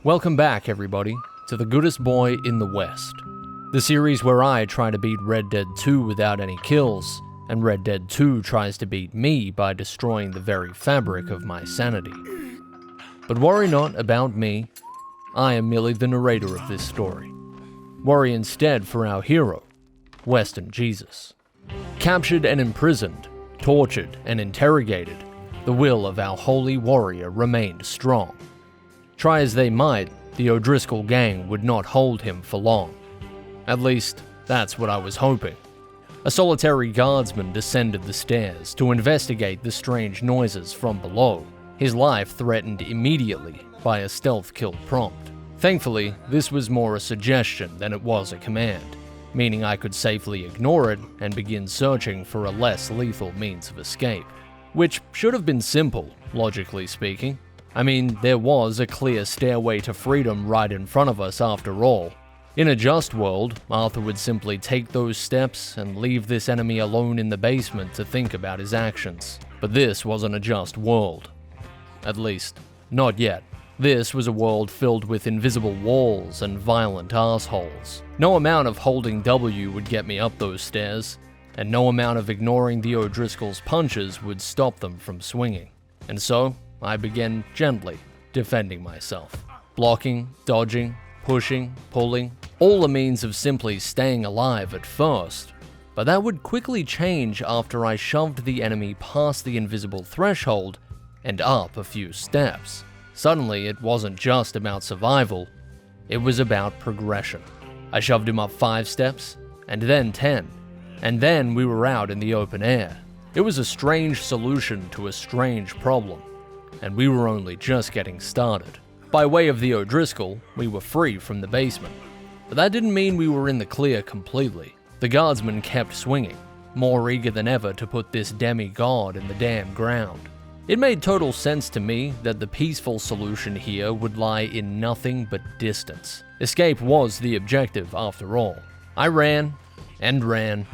Welcome back, everybody, to the Goodest Boy in the West, the series where I try to beat Red Dead 2 without any kills, and Red Dead 2 tries to beat me by destroying the very fabric of my sanity. But worry not about me, I am merely the narrator of this story. Worry instead for our hero, Western Jesus. Captured and imprisoned, tortured and interrogated, the will of our holy warrior remained strong. Try as they might, the O'Driscoll gang would not hold him for long. At least, that's what I was hoping. A solitary guardsman descended the stairs to investigate the strange noises from below, his life threatened immediately by a stealth kill prompt. Thankfully, this was more a suggestion than it was a command, meaning I could safely ignore it and begin searching for a less lethal means of escape. Which should have been simple, logically speaking. I mean, there was a clear stairway to freedom right in front of us after all. In a just world, Arthur would simply take those steps and leave this enemy alone in the basement to think about his actions. But this wasn't a just world. At least, not yet. This was a world filled with invisible walls and violent assholes. No amount of holding W would get me up those stairs, and no amount of ignoring the O'Driscoll's punches would stop them from swinging. And so, I began gently defending myself. Blocking, dodging, pushing, pulling, all a means of simply staying alive at first. But that would quickly change after I shoved the enemy past the invisible threshold and up a few steps. Suddenly, it wasn't just about survival, it was about progression. I shoved him up 5 steps, and then 10, and then we were out in the open air. It was a strange solution to a strange problem, and we were only just getting started. By way of the O'Driscoll, we were free from the basement. But that didn't mean we were in the clear completely. The guardsmen kept swinging, more eager than ever to put this demigod in the damn ground. It made total sense to me that the peaceful solution here would lie in nothing but distance. Escape was the objective, after all. I ran, and ran,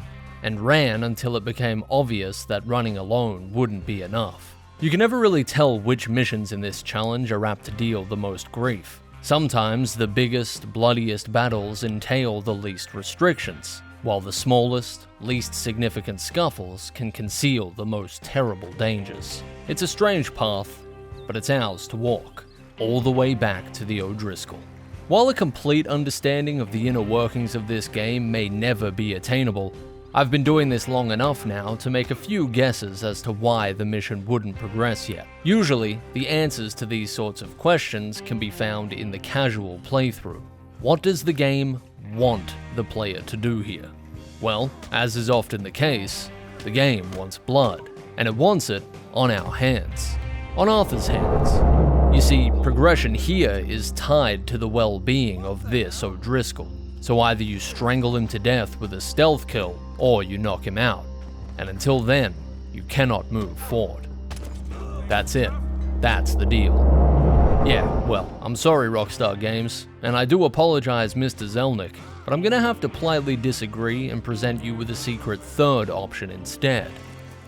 and ran until it became obvious that running alone wouldn't be enough. You can never really tell which missions in this challenge are apt to deal the most grief. Sometimes the biggest, bloodiest battles entail the least restrictions, while the smallest, least significant scuffles can conceal the most terrible dangers. It's a strange path, but it's ours to walk, all the way back to the O'Driscoll. While a complete understanding of the inner workings of this game may never be attainable, I've been doing this long enough now to make a few guesses as to why the mission wouldn't progress yet. Usually, the answers to these sorts of questions can be found in the casual playthrough. What does the game want the player to do here? Well, as is often the case, the game wants blood, and it wants it on our hands. On Arthur's hands. You see, progression here is tied to the well-being of this O'Driscoll. So either you strangle him to death with a stealth kill, or you knock him out. And until then, you cannot move forward. That's it. That's the deal. Yeah, well, I'm sorry Rockstar Games, and I do apologize Mr. Zelnick, but I'm gonna have to politely disagree and present you with a secret third option instead.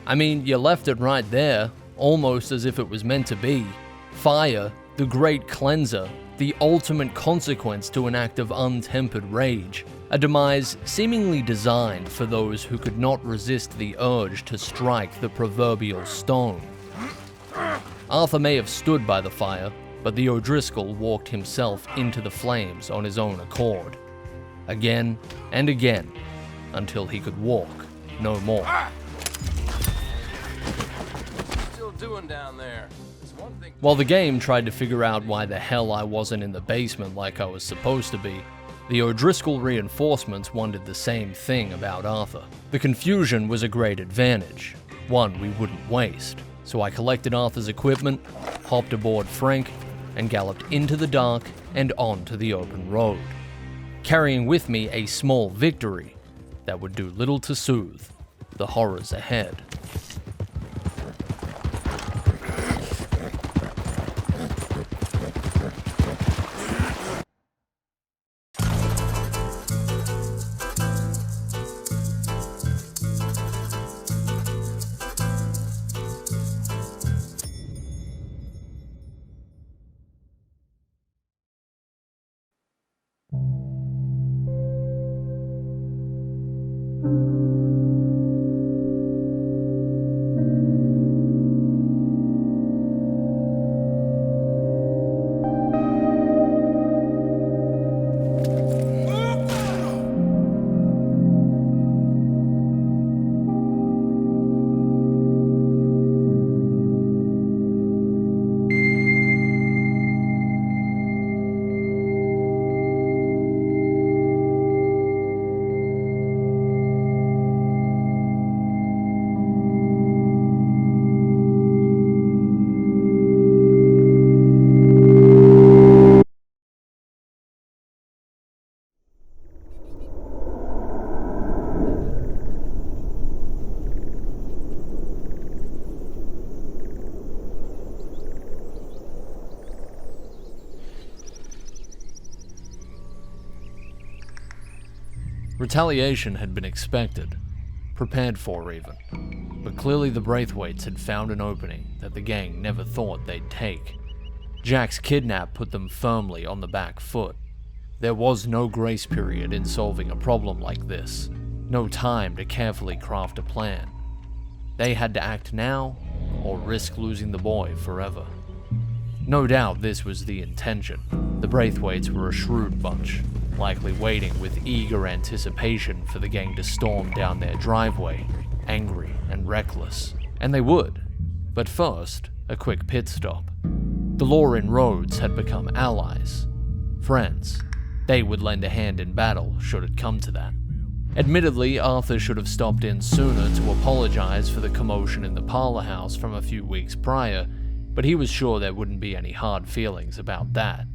I mean, you left it right there, almost as if it was meant to be. Fire, the great cleanser, the ultimate consequence to an act of untempered rage, a demise seemingly designed for those who could not resist the urge to strike the proverbial stone. Arthur may have stood by the fire, but the O'Driscoll walked himself into the flames on his own accord. Again and again, until he could walk no more. Still doing down there? While the game tried to figure out why the hell I wasn't in the basement like I was supposed to be, the O'Driscoll reinforcements wondered the same thing about Arthur. The confusion was a great advantage, one we wouldn't waste, so I collected Arthur's equipment, hopped aboard Frank, and galloped into the dark and onto the open road, carrying with me a small victory that would do little to soothe the horrors ahead. Retaliation had been expected, prepared for even, but clearly the Braithwaites had found an opening that the gang never thought they'd take. Jack's kidnap put them firmly on the back foot. There was no grace period in solving a problem like this, no time to carefully craft a plan. They had to act now, or risk losing the boy forever. No doubt this was the intention. The Braithwaites were a shrewd bunch, likely waiting with eager anticipation for the gang to storm down their driveway, angry and reckless. And they would. But first, a quick pit stop. The law in Rhodes had become allies, friends. They would lend a hand in battle should it come to that. Admittedly, Arthur should have stopped in sooner to apologize for the commotion in the parlor house from a few weeks prior, but he was sure there wouldn't be any hard feelings about that.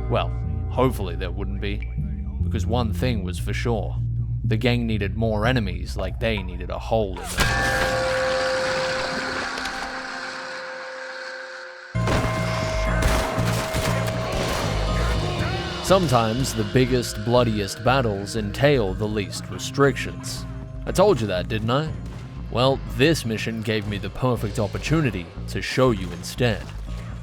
Well, hopefully there wouldn't be, because one thing was for sure. The gang needed more enemies like they needed a hole in them. Sometimes the biggest, bloodiest battles entail the least restrictions. I told you that, didn't I? Well, this mission gave me the perfect opportunity to show you instead.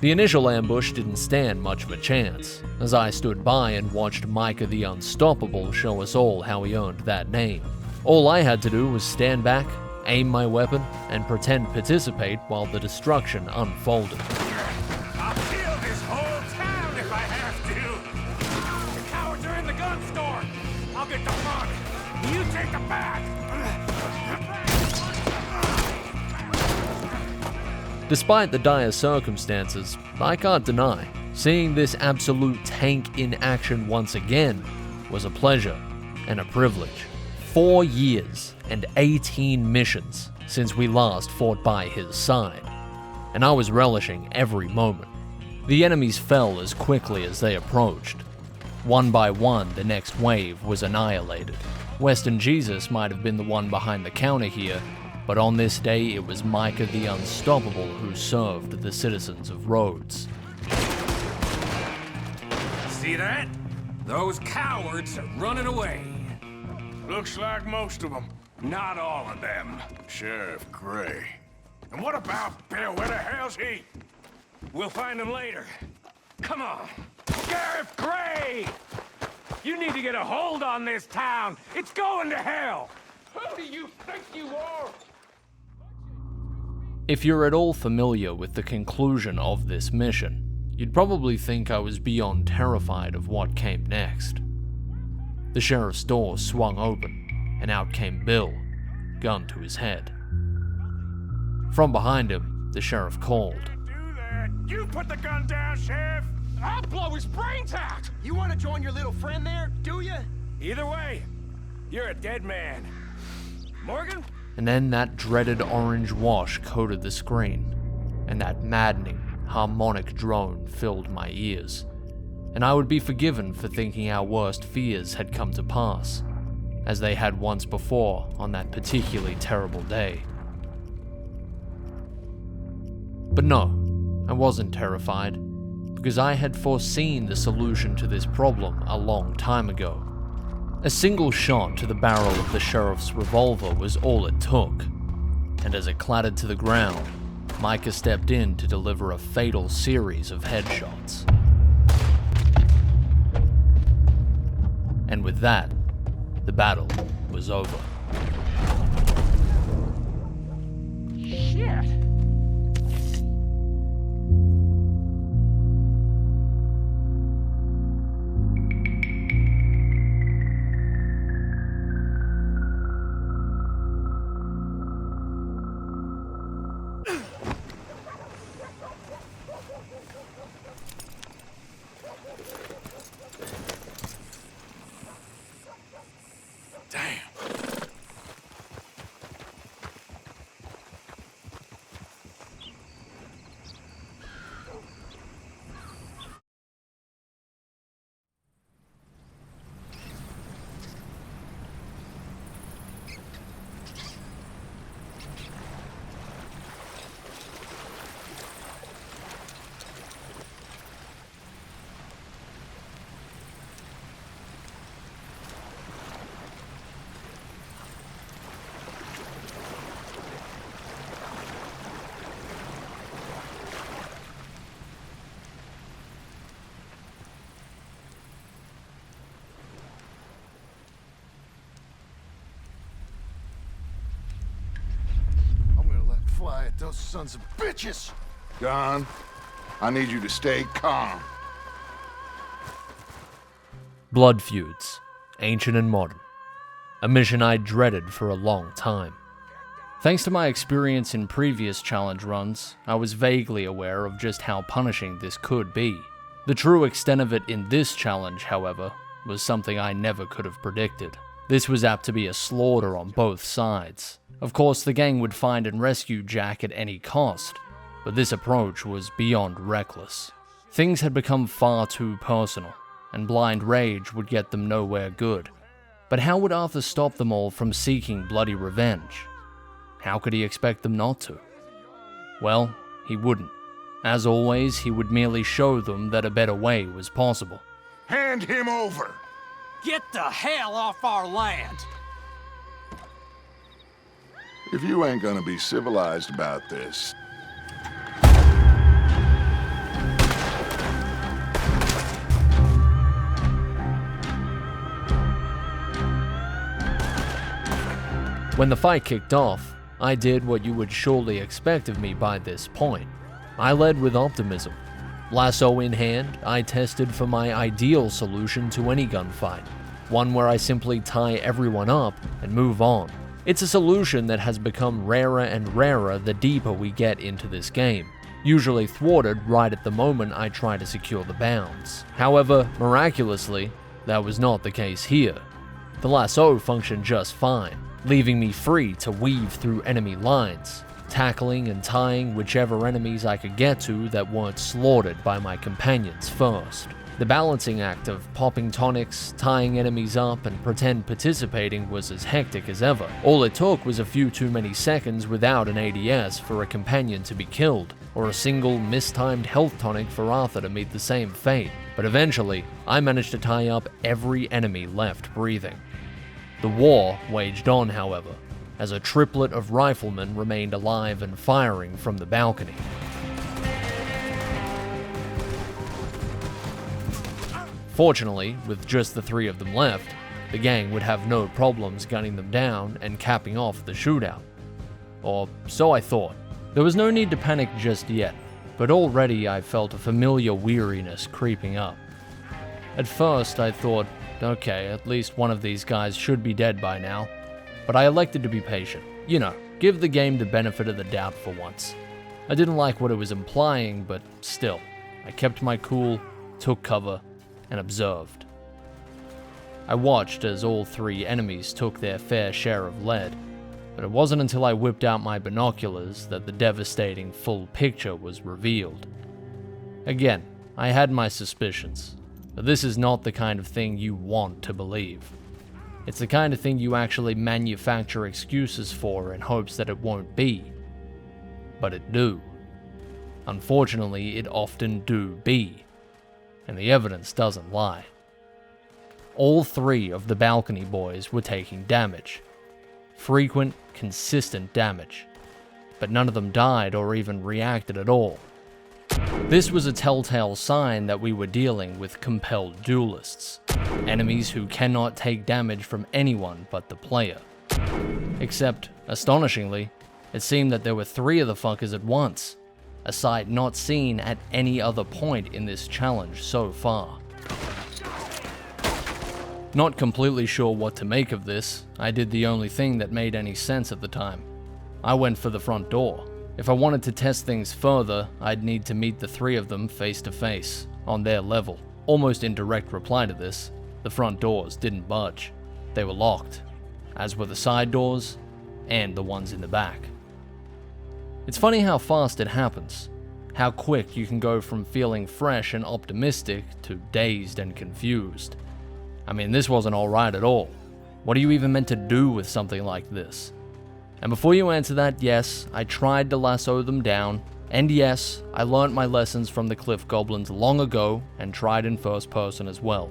The initial ambush didn't stand much of a chance, as I stood by and watched Micah the Unstoppable show us all how he earned that name. All I had to do was stand back, aim my weapon, and pretend participate while the destruction unfolded. I'll kill this whole town if I have to! The cowards are in the gun store! I'll get the front! You take the back! Despite the dire circumstances, I can't deny, seeing this absolute tank in action once again was a pleasure and a privilege. 4 years and 18 missions since we last fought by his side, and I was relishing every moment. The enemies fell as quickly as they approached. One by one, the next wave was annihilated. Western Jesus might have been the one behind the counter here, but on this day it was Micah the Unstoppable who served the citizens of Rhodes. See that? Those cowards are running away. Looks like most of them. Not all of them. Sheriff Gray. And what about Belle? Where the hell's he? We'll find him later. Come on. Sheriff Gray! You need to get a hold on this town. It's going to hell. Who do you think you are? If you're at all familiar with the conclusion of this mission, you'd probably think I was beyond terrified of what came next. The sheriff's door swung open, and out came Bill, gun to his head. From behind him, the sheriff called. Do that. You put the gun down, Sheriff. I'll blow his brains out! You want to join your little friend there, do you? Either way, you're a dead man. Morgan? And then that dreaded orange wash coated the screen, and that maddening, harmonic drone filled my ears. And I would be forgiven for thinking our worst fears had come to pass, as they had once before on that particularly terrible day. But no, I wasn't terrified, because I had foreseen the solution to this problem a long time ago. A single shot to the barrel of the sheriff's revolver was all it took, and as it clattered to the ground, Micah stepped in to deliver a fatal series of headshots. And with that, the battle was over. Shit! Damn. Quiet, those sons of bitches! Don, I need you to stay calm. Blood feuds, ancient and modern. A mission I dreaded for a long time. Thanks to my experience in previous challenge runs, I was vaguely aware of just how punishing this could be. The true extent of it in this challenge, however, was something I never could have predicted. This was apt to be a slaughter on both sides. Of course, the gang would find and rescue Jack at any cost, but this approach was beyond reckless. Things had become far too personal, and blind rage would get them nowhere good. But how would Arthur stop them all from seeking bloody revenge? How could he expect them not to? Well, he wouldn't. As always, he would merely show them that a better way was possible. Hand him over! Get the hell off our land! If you ain't gonna be civilized about this... When the fight kicked off, I did what you would surely expect of me by this point. I led with optimism. Lasso in hand, I tested for my ideal solution to any gunfight, one where I simply tie everyone up and move on. It's a solution that has become rarer and rarer the deeper we get into this game, usually thwarted right at the moment I try to secure the bounds. However, miraculously, that was not the case here. The lasso functioned just fine, leaving me free to weave through enemy lines, tackling and tying whichever enemies I could get to that weren't slaughtered by my companions first. The balancing act of popping tonics, tying enemies up, and pretend participating was as hectic as ever. All it took was a few too many seconds without an ADS for a companion to be killed, or a single mistimed health tonic for Arthur to meet the same fate. But eventually, I managed to tie up every enemy left breathing. The war waged on, however, as a triplet of riflemen remained alive and firing from the balcony. Fortunately, with just the three of them left, the gang would have no problems gunning them down and capping off the shootout. Or so I thought. There was no need to panic just yet, but already I felt a familiar weariness creeping up. At first I thought, okay, at least one of these guys should be dead by now, but I elected to be patient. You know, give the game the benefit of the doubt for once. I didn't like what it was implying, but still, I kept my cool, took cover, and observed. I watched as all three enemies took their fair share of lead, but it wasn't until I whipped out my binoculars that the devastating full picture was revealed. Again, I had my suspicions, but this is not the kind of thing you want to believe. It's the kind of thing you actually manufacture excuses for in hopes that it won't be. But it do. Unfortunately, it often do be. And the evidence doesn't lie. All three of the balcony boys were taking damage. Frequent, consistent damage. But none of them died or even reacted at all. This was a telltale sign that we were dealing with compelled duelists, enemies who cannot take damage from anyone but the player. Except, astonishingly, it seemed that there were three of the fuckers at once, a sight not seen at any other point in this challenge so far. Not completely sure what to make of this, I did the only thing that made any sense at the time. I went for the front door. If I wanted to test things further, I'd need to meet the three of them face to face, on their level. Almost in direct reply to this, the front doors didn't budge. They were locked, as were the side doors, and the ones in the back. It's funny how fast it happens, how quick you can go from feeling fresh and optimistic to dazed and confused. I mean, this wasn't alright at all. What are you even meant to do with something like this? And before you answer that, yes, I tried to lasso them down, and yes, I learnt my lessons from the Cliff Goblins long ago and tried in first person as well.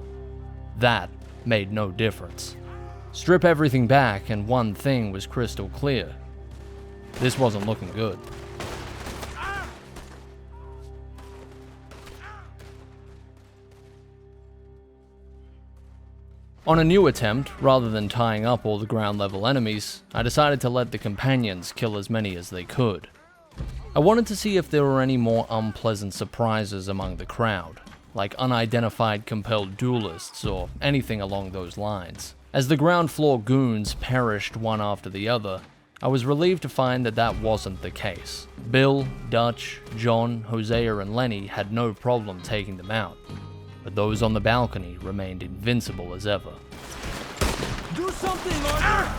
That made no difference. Strip everything back and one thing was crystal clear. This wasn't looking good. On a new attempt, rather than tying up all the ground level enemies, I decided to let the companions kill as many as they could. I wanted to see if there were any more unpleasant surprises among the crowd, like unidentified compelled duelists or anything along those lines. As the ground floor goons perished one after the other, I was relieved to find that that wasn't the case. Bill, Dutch, John, Hosea, and Lenny had no problem taking them out, but those on the balcony remained invincible as ever. Do something, Arthur!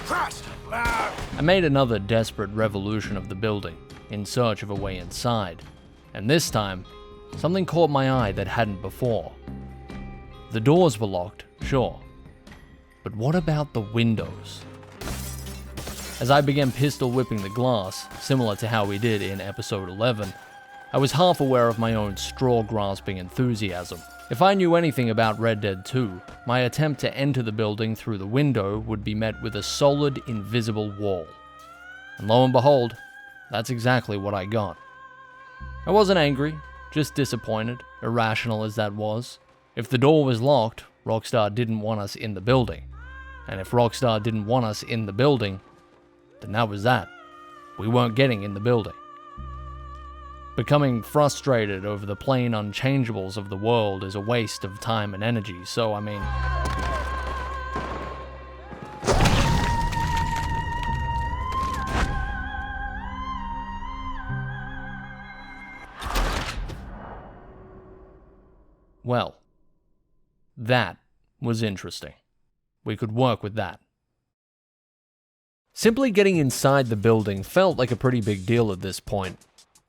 Christ! Loud! I made another desperate revolution of the building, in search of a way inside, and this time, something caught my eye that hadn't before. The doors were locked, sure, but what about the windows? As I began pistol whipping the glass, similar to how we did in episode 11, I was half aware of my own straw-grasping enthusiasm. If I knew anything about Red Dead 2, my attempt to enter the building through the window would be met with a solid, invisible wall. And lo and behold, that's exactly what I got. I wasn't angry, just disappointed, irrational as that was. If the door was locked, Rockstar didn't want us in the building. And if Rockstar didn't want us in the building, then that was that. We weren't getting in the building. Becoming frustrated over the plain unchangeables of the world is a waste of time and energy, so I mean... Well, that was interesting. We could work with that. Simply getting inside the building felt like a pretty big deal at this point.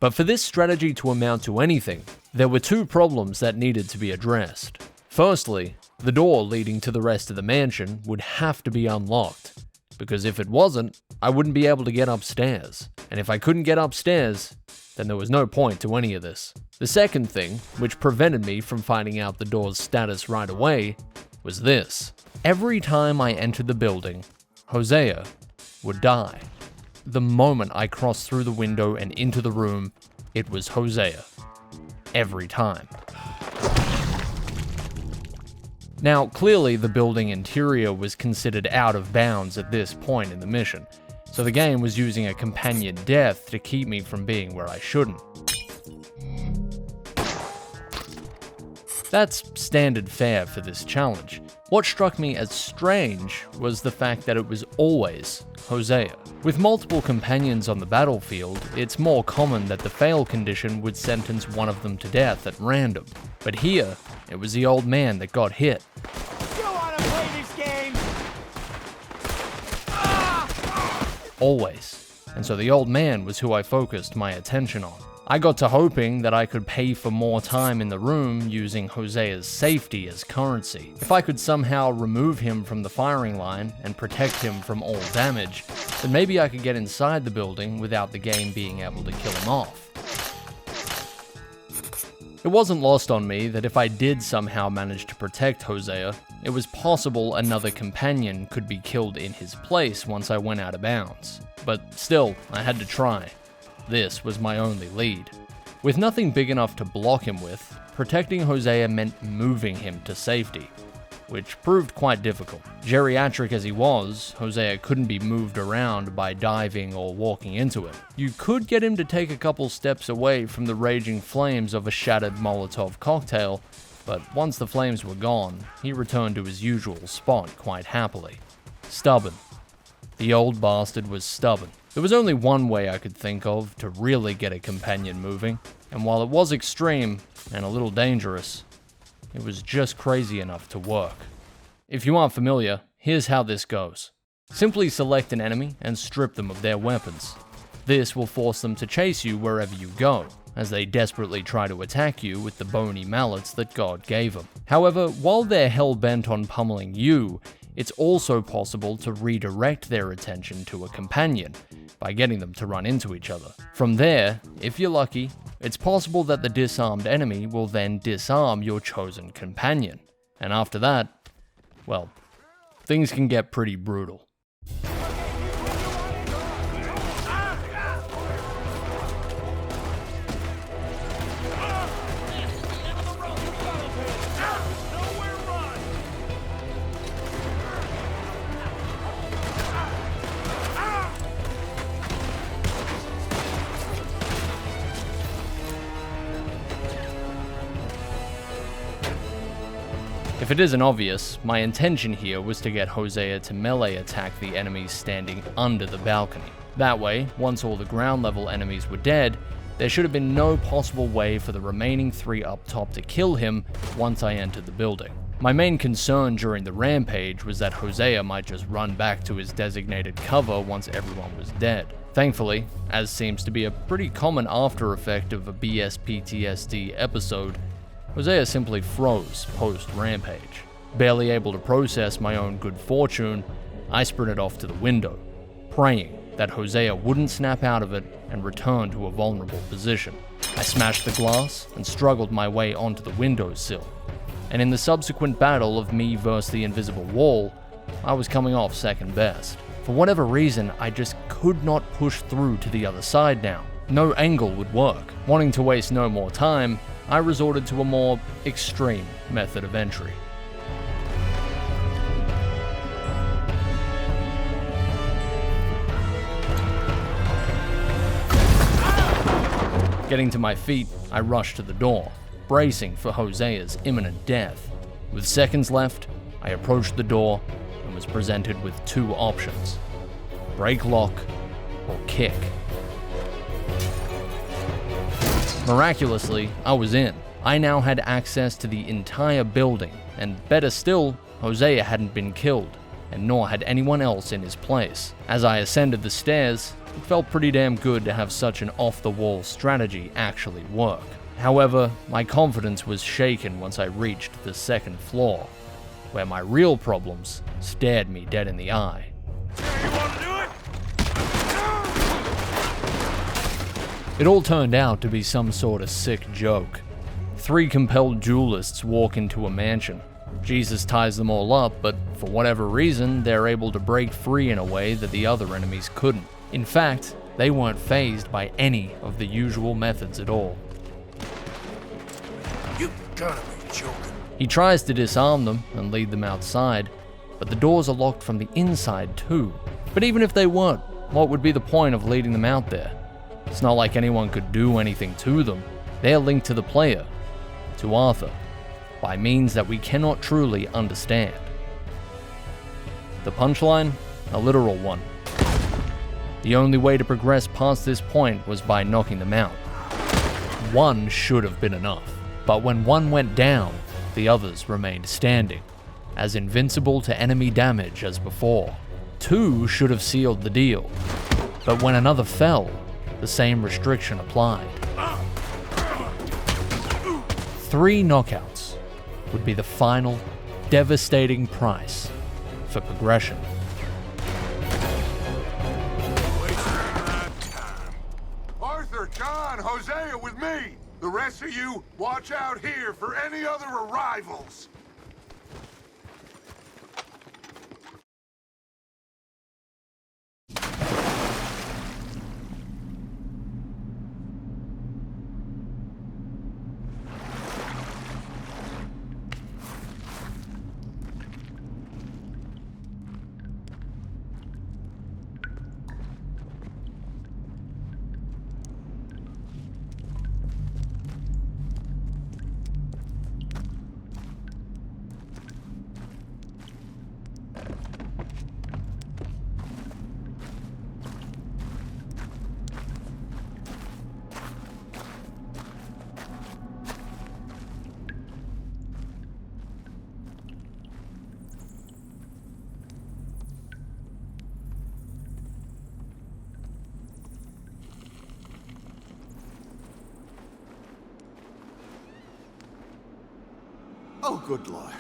But for this strategy to amount to anything, there were two problems that needed to be addressed. Firstly, the door leading to the rest of the mansion would have to be unlocked, because if it wasn't, I wouldn't be able to get upstairs. And if I couldn't get upstairs, then there was no point to any of this. The second thing, which prevented me from finding out the door's status right away, was this. Every time I entered the building, Hosea would die. The moment I crossed through the window and into the room, it was Hosea. Every time. Now, clearly the building interior was considered out of bounds at this point in the mission, so the game was using a companion death to keep me from being where I shouldn't. That's standard fare for this challenge. What struck me as strange was the fact that it was always Hosea. With multiple companions on the battlefield, it's more common that the fail condition would sentence one of them to death at random. But here, it was the old man that got hit. You wanna play this game? Always. And so the old man was who I focused my attention on. I got to hoping that I could pay for more time in the room using Hosea's safety as currency. If I could somehow remove him from the firing line and protect him from all damage, then maybe I could get inside the building without the game being able to kill him off. It wasn't lost on me that if I did somehow manage to protect Hosea, it was possible another companion could be killed in his place once I went out of bounds. But still, I had to try. This was my only lead. With nothing big enough to block him with, protecting Hosea meant moving him to safety, which proved quite difficult. Geriatric as he was, Hosea couldn't be moved around by diving or walking into it. You could get him to take a couple steps away from the raging flames of a shattered Molotov cocktail, but once the flames were gone, he returned to his usual spot quite happily. Stubborn. The old bastard was stubborn. There was only one way I could think of to really get a companion moving, and while it was extreme and a little dangerous, it was just crazy enough to work. If you aren't familiar, here's how this goes. Simply select an enemy and strip them of their weapons. This will force them to chase you wherever you go, as they desperately try to attack you with the bony mallets that God gave them. However, while they're hell-bent on pummeling you, it's also possible to redirect their attention to a companion by getting them to run into each other. From there, if you're lucky, it's possible that the disarmed enemy will then disarm your chosen companion. And after that, well, things can get pretty brutal. If it isn't obvious, my intention here was to get Hosea to melee attack the enemies standing under the balcony. That way, once all the ground level enemies were dead, there should have been no possible way for the remaining 3 up top to kill him once I entered the building. My main concern during the rampage was that Hosea might just run back to his designated cover once everyone was dead. Thankfully, as seems to be a pretty common after effect of a BS PTSD episode, Hosea simply froze post-rampage. Barely able to process my own good fortune, I sprinted off to the window, praying that Hosea wouldn't snap out of it and return to a vulnerable position. I smashed the glass and struggled my way onto the windowsill, and in the subsequent battle of me versus the invisible wall, I was coming off second best. For whatever reason, I just could not push through to the other side now. No angle would work. Wanting to waste no more time, I resorted to a more extreme method of entry. Getting to my feet, I rushed to the door, bracing for Hosea's imminent death. With seconds left, I approached the door and was presented with 2 options: break lock or kick. Miraculously, I was in. I now had access to the entire building, and better still, Hosea hadn't been killed, and nor had anyone else in his place. As I ascended the stairs, it felt pretty damn good to have such an off-the-wall strategy actually work. However, my confidence was shaken once I reached the 2nd floor, where my real problems stared me dead in the eye. You want to do it? It all turned out to be some sort of sick joke. 3 compelled duelists walk into a mansion. Jesus ties them all up, but for whatever reason, they're able to break free in a way that the other enemies couldn't. In fact, they weren't fazed by any of the usual methods at all. You gotta be joking. He tries to disarm them and lead them outside, but the doors are locked from the inside too. But even if they weren't, what would be the point of leading them out there? It's not like anyone could do anything to them. They're linked to the player, to Arthur, by means that we cannot truly understand. The punchline? A literal one. The only way to progress past this point was by knocking them out. 1 should have been enough, but when 1 went down, the others remained standing, as invincible to enemy damage as before. 2 should have sealed the deal, but when another fell, the same restriction applied. 3 knockouts would be the final, devastating price for progression. Arthur, John, Hosea with me. The rest of you, watch out here for any other arrivals. Oh, good Lord.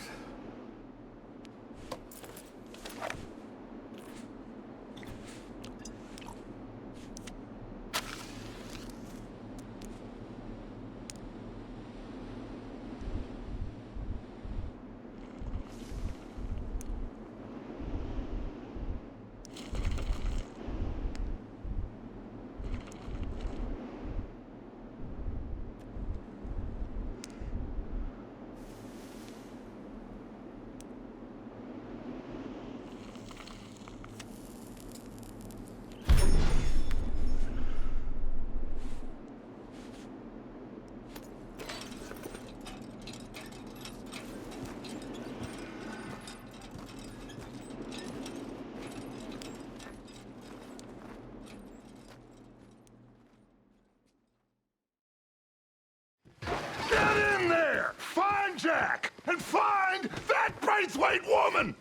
Braithwaite woman!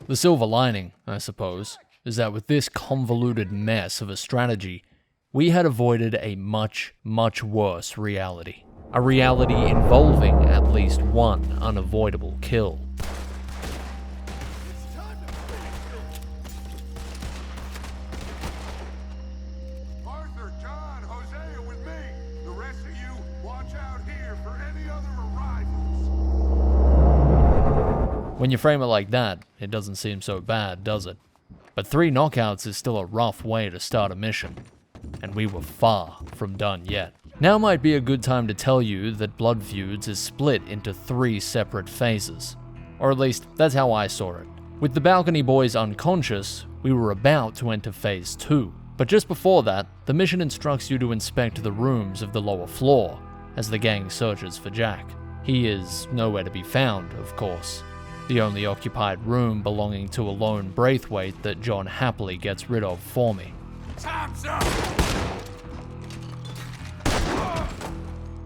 The silver lining, I suppose, is that with this convoluted mess of a strategy, we had avoided a much, much worse reality. A reality involving at least one unavoidable kill. Arthur, John, Hosea with me. The rest of you, watch out here for any other arrivals. When you frame it like that, it doesn't seem so bad, does it? But 3 knockouts is still a rough way to start a mission, and we were far from done yet. Now might be a good time to tell you that Blood Feuds is split into 3 separate phases. Or at least, that's how I saw it. With the balcony boys unconscious, we were about to enter Phase 2. But just before that, the mission instructs you to inspect the rooms of the lower floor, as the gang searches for Jack. He is nowhere to be found, of course. The only occupied room belonging to a lone Braithwaite that John happily gets rid of for me. Time's up!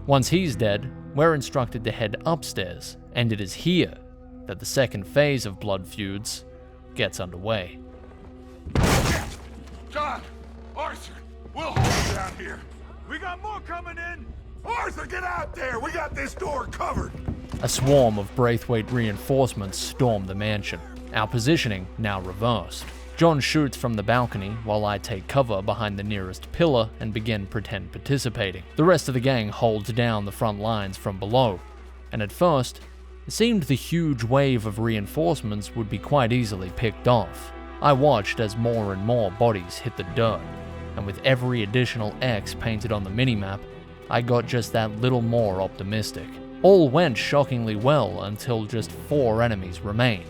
Once he's dead, we're instructed to head upstairs, and it is here that the second phase of Blood Feuds gets underway. John, Arthur, we'll hold you down here. We got more coming in! Arthur, get out there! We got this door covered! A swarm of Braithwaite reinforcements storm the mansion, our positioning now reversed. John shoots from the balcony while I take cover behind the nearest pillar and begin pretend participating. The rest of the gang holds down the front lines from below, and at first, it seemed the huge wave of reinforcements would be quite easily picked off. I watched as more and more bodies hit the dirt, and with every additional X painted on the minimap, I got just that little more optimistic. All went shockingly well until just 4 enemies remained.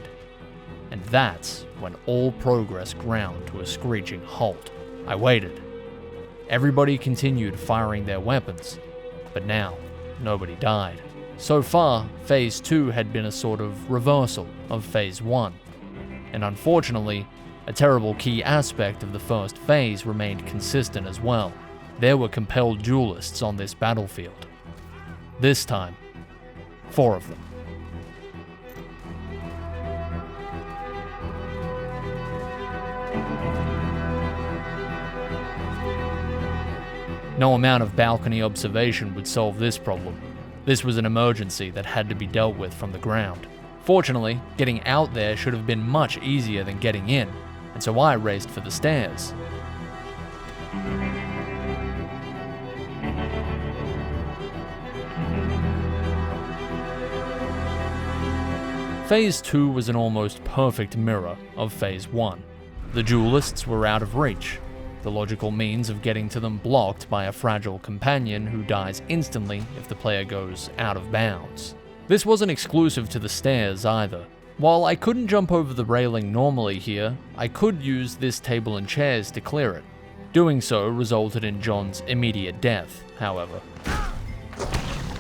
And that's when all progress ground to a screeching halt. I waited. Everybody continued firing their weapons, but now nobody died. So far, Phase 2 had been a sort of reversal of Phase 1. And unfortunately, a terrible key aspect of the first phase remained consistent as well. There were compelled duelists on this battlefield. This time, 4 of them. No amount of balcony observation would solve this problem. This was an emergency that had to be dealt with from the ground. Fortunately, getting out there should have been much easier than getting in, and so I raced for the stairs. Phase 2 was an almost perfect mirror of Phase 1. The duelists were out of reach, the logical means of getting to them blocked by a fragile companion who dies instantly if the player goes out of bounds. This wasn't exclusive to the stairs either. While I couldn't jump over the railing normally here, I could use this table and chairs to clear it. Doing so resulted in John's immediate death, however.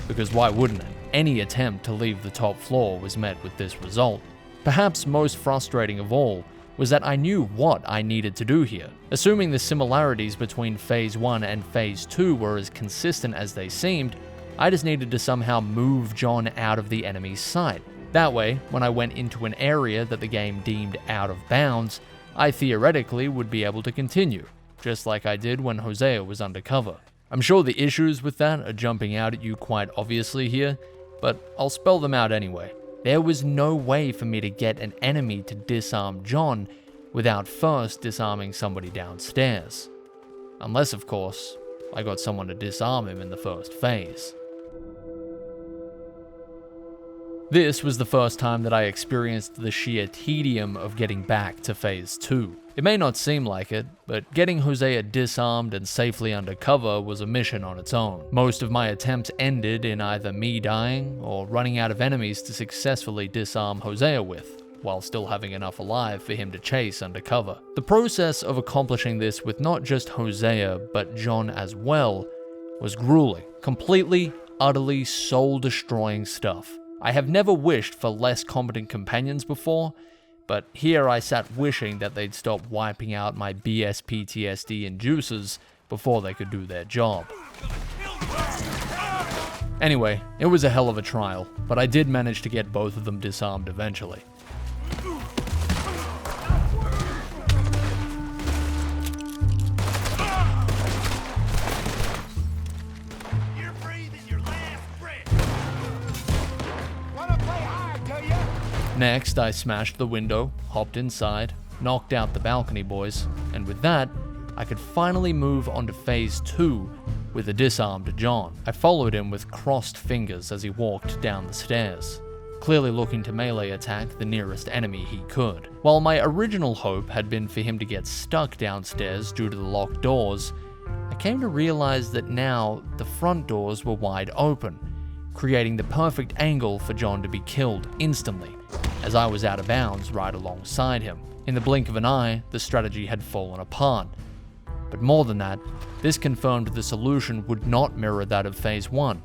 Because why wouldn't it? Any attempt to leave the top floor was met with this result. Perhaps most frustrating of all was that I knew what I needed to do here. Assuming the similarities between Phase 1 and Phase 2 were as consistent as they seemed, I just needed to somehow move John out of the enemy's sight. That way, when I went into an area that the game deemed out of bounds, I theoretically would be able to continue, just like I did when Hosea was undercover. I'm sure the issues with that are jumping out at you quite obviously here, but I'll spell them out anyway. There was no way for me to get an enemy to disarm John without first disarming somebody downstairs. Unless, of course, I got someone to disarm him in the first phase. This was the first time that I experienced the sheer tedium of getting back to Phase 2. It may not seem like it, but getting Hosea disarmed and safely undercover was a mission on its own. Most of my attempts ended in either me dying or running out of enemies to successfully disarm Hosea with, while still having enough alive for him to chase undercover. The process of accomplishing this with not just Hosea, but John as well, was grueling. Completely, utterly soul-destroying stuff. I have never wished for less competent companions before, but here I sat wishing that they'd stop wiping out my BS PTSD and juices before they could do their job. Anyway, it was a hell of a trial, but I did manage to get both of them disarmed eventually. You're breathing your last breath. Wanna play hard, do ya? Next, I smashed the window, hopped inside, knocked out the balcony boys, and with that, I could finally move on to Phase 2 with a disarmed John. I followed him with crossed fingers as he walked down the stairs, clearly looking to melee attack the nearest enemy he could. While my original hope had been for him to get stuck downstairs due to the locked doors, I came to realize that now the front doors were wide open, creating the perfect angle for John to be killed instantly, as I was out of bounds right alongside him. In the blink of an eye, the strategy had fallen apart. But more than that, this confirmed the solution would not mirror that of Phase 1,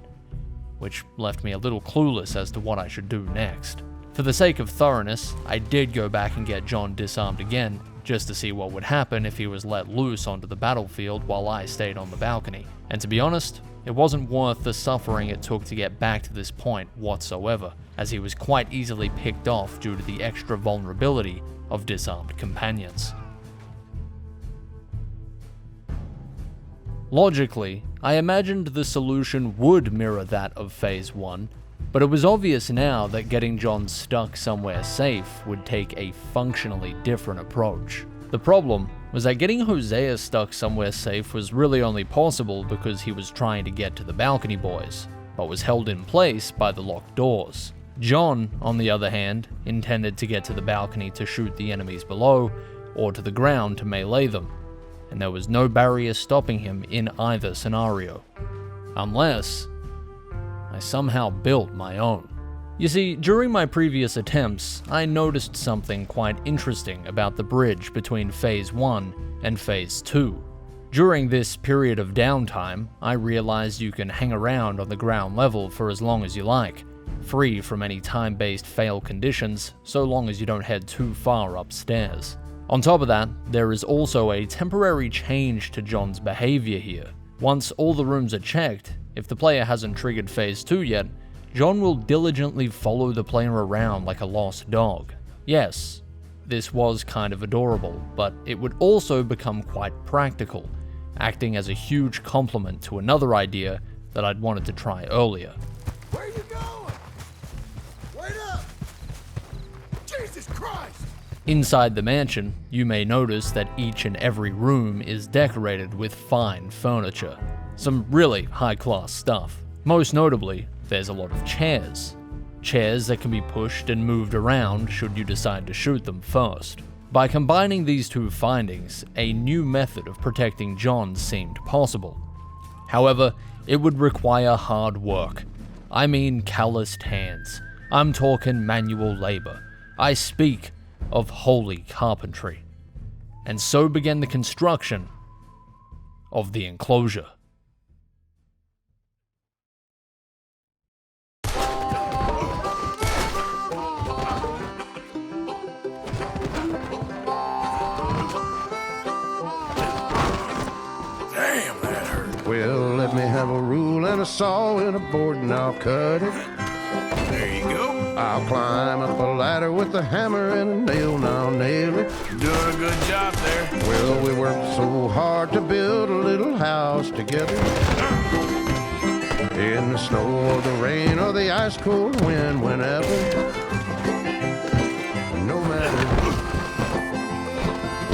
which left me a little clueless as to what I should do next. For the sake of thoroughness, I did go back and get John disarmed again, just to see what would happen if he was let loose onto the battlefield while I stayed on the balcony. And to be honest, it wasn't worth the suffering it took to get back to this point whatsoever, as he was quite easily picked off due to the extra vulnerability of disarmed companions. Logically, I imagined the solution would mirror that of Phase 1, but it was obvious now that getting John stuck somewhere safe would take a functionally different approach. The problem was that getting Hosea stuck somewhere safe was really only possible because he was trying to get to the balcony boys, but was held in place by the locked doors. John, on the other hand, intended to get to the balcony to shoot the enemies below, or to the ground to melee them, and there was no barrier stopping him in either scenario. Unless I somehow built my own. You see, during my previous attempts, I noticed something quite interesting about the bridge between Phase 1 and Phase 2. During this period of downtime, I realized you can hang around on the ground level for as long as you like, free from any time-based fail conditions, so long as you don't head too far upstairs. On top of that, there is also a temporary change to John's behavior here. Once all the rooms are checked, if the player hasn't triggered Phase 2 yet, John will diligently follow the player around like a lost dog. Yes, this was kind of adorable, but it would also become quite practical, acting as a huge complement to another idea that I'd wanted to try earlier. Where you going? Wait up! Jesus Christ! Inside the mansion, you may notice that each and every room is decorated with fine furniture. Some really high-class stuff. Most notably, there's a lot of chairs. Chairs that can be pushed and moved around should you decide to shoot them first. By combining these two findings, a new method of protecting John seemed possible. However, it would require hard work. I mean calloused hands. I'm talking manual labor. I speak of holy carpentry. And so began the construction of the enclosure. Damn, that hurt. Well, let me have a rule and a saw and a board and I'll cut it. There you go. I'll climb up a ladder with a hammer and a nail and I'll nail it. Doing a good job there. Well, we worked so hard to build a little house together. In the snow or the rain or the ice cold wind, whenever. No matter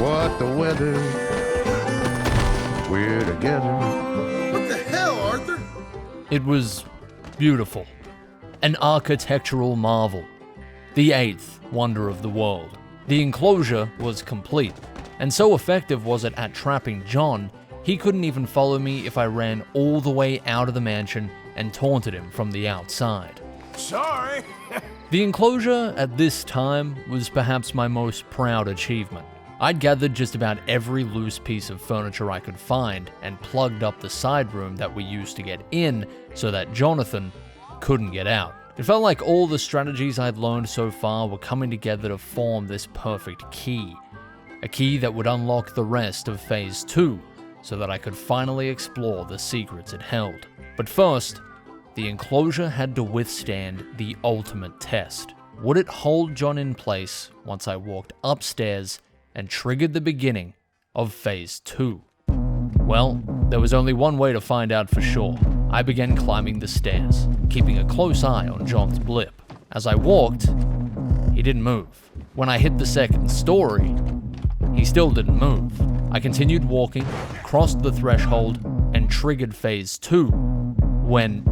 what the weather, we're together. What the hell, Arthur? It was beautiful. An architectural marvel. The eighth wonder of the world. The enclosure was complete, and so effective was it at trapping John, he couldn't even follow me if I ran all the way out of the mansion and taunted him from the outside. Sorry. The enclosure at this time was perhaps my most proud achievement. I'd gathered just about every loose piece of furniture I could find and plugged up the side room that we used to get in so that Jonathan couldn't get out. It felt like all the strategies I'd learned so far were coming together to form this perfect key. A key that would unlock the rest of Phase 2, so that I could finally explore the secrets it held. But first, the enclosure had to withstand the ultimate test. Would it hold John in place once I walked upstairs and triggered the beginning of Phase 2? Well, there was only one way to find out for sure. I began climbing the stairs, keeping a close eye on John's blip. As I walked, he didn't move. When I hit the second story, he still didn't move. I continued walking, crossed the threshold, and triggered Phase 2, when...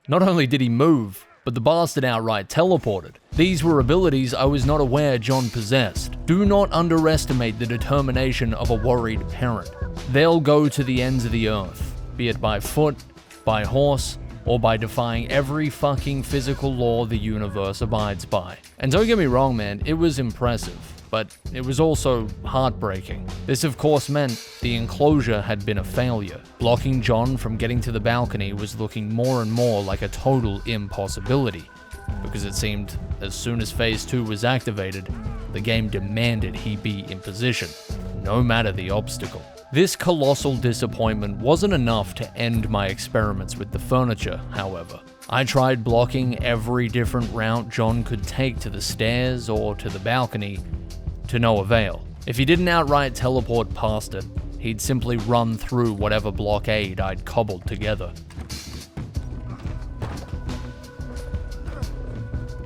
Not only did he move, but the bastard outright teleported. These were abilities I was not aware John possessed. Do not underestimate the determination of a worried parent. They'll go to the ends of the earth, be it by foot, by horse, or by defying every fucking physical law the universe abides by. And don't get me wrong, man, it was impressive, but it was also heartbreaking. This of course meant the enclosure had been a failure. Blocking John from getting to the balcony was looking more and more like a total impossibility, because it seemed as soon as Phase 2 was activated, the game demanded he be in position, no matter the obstacle. This colossal disappointment wasn't enough to end my experiments with the furniture, however. I tried blocking every different route John could take to the stairs or to the balcony, to no avail. If he didn't outright teleport past it, he'd simply run through whatever blockade I'd cobbled together.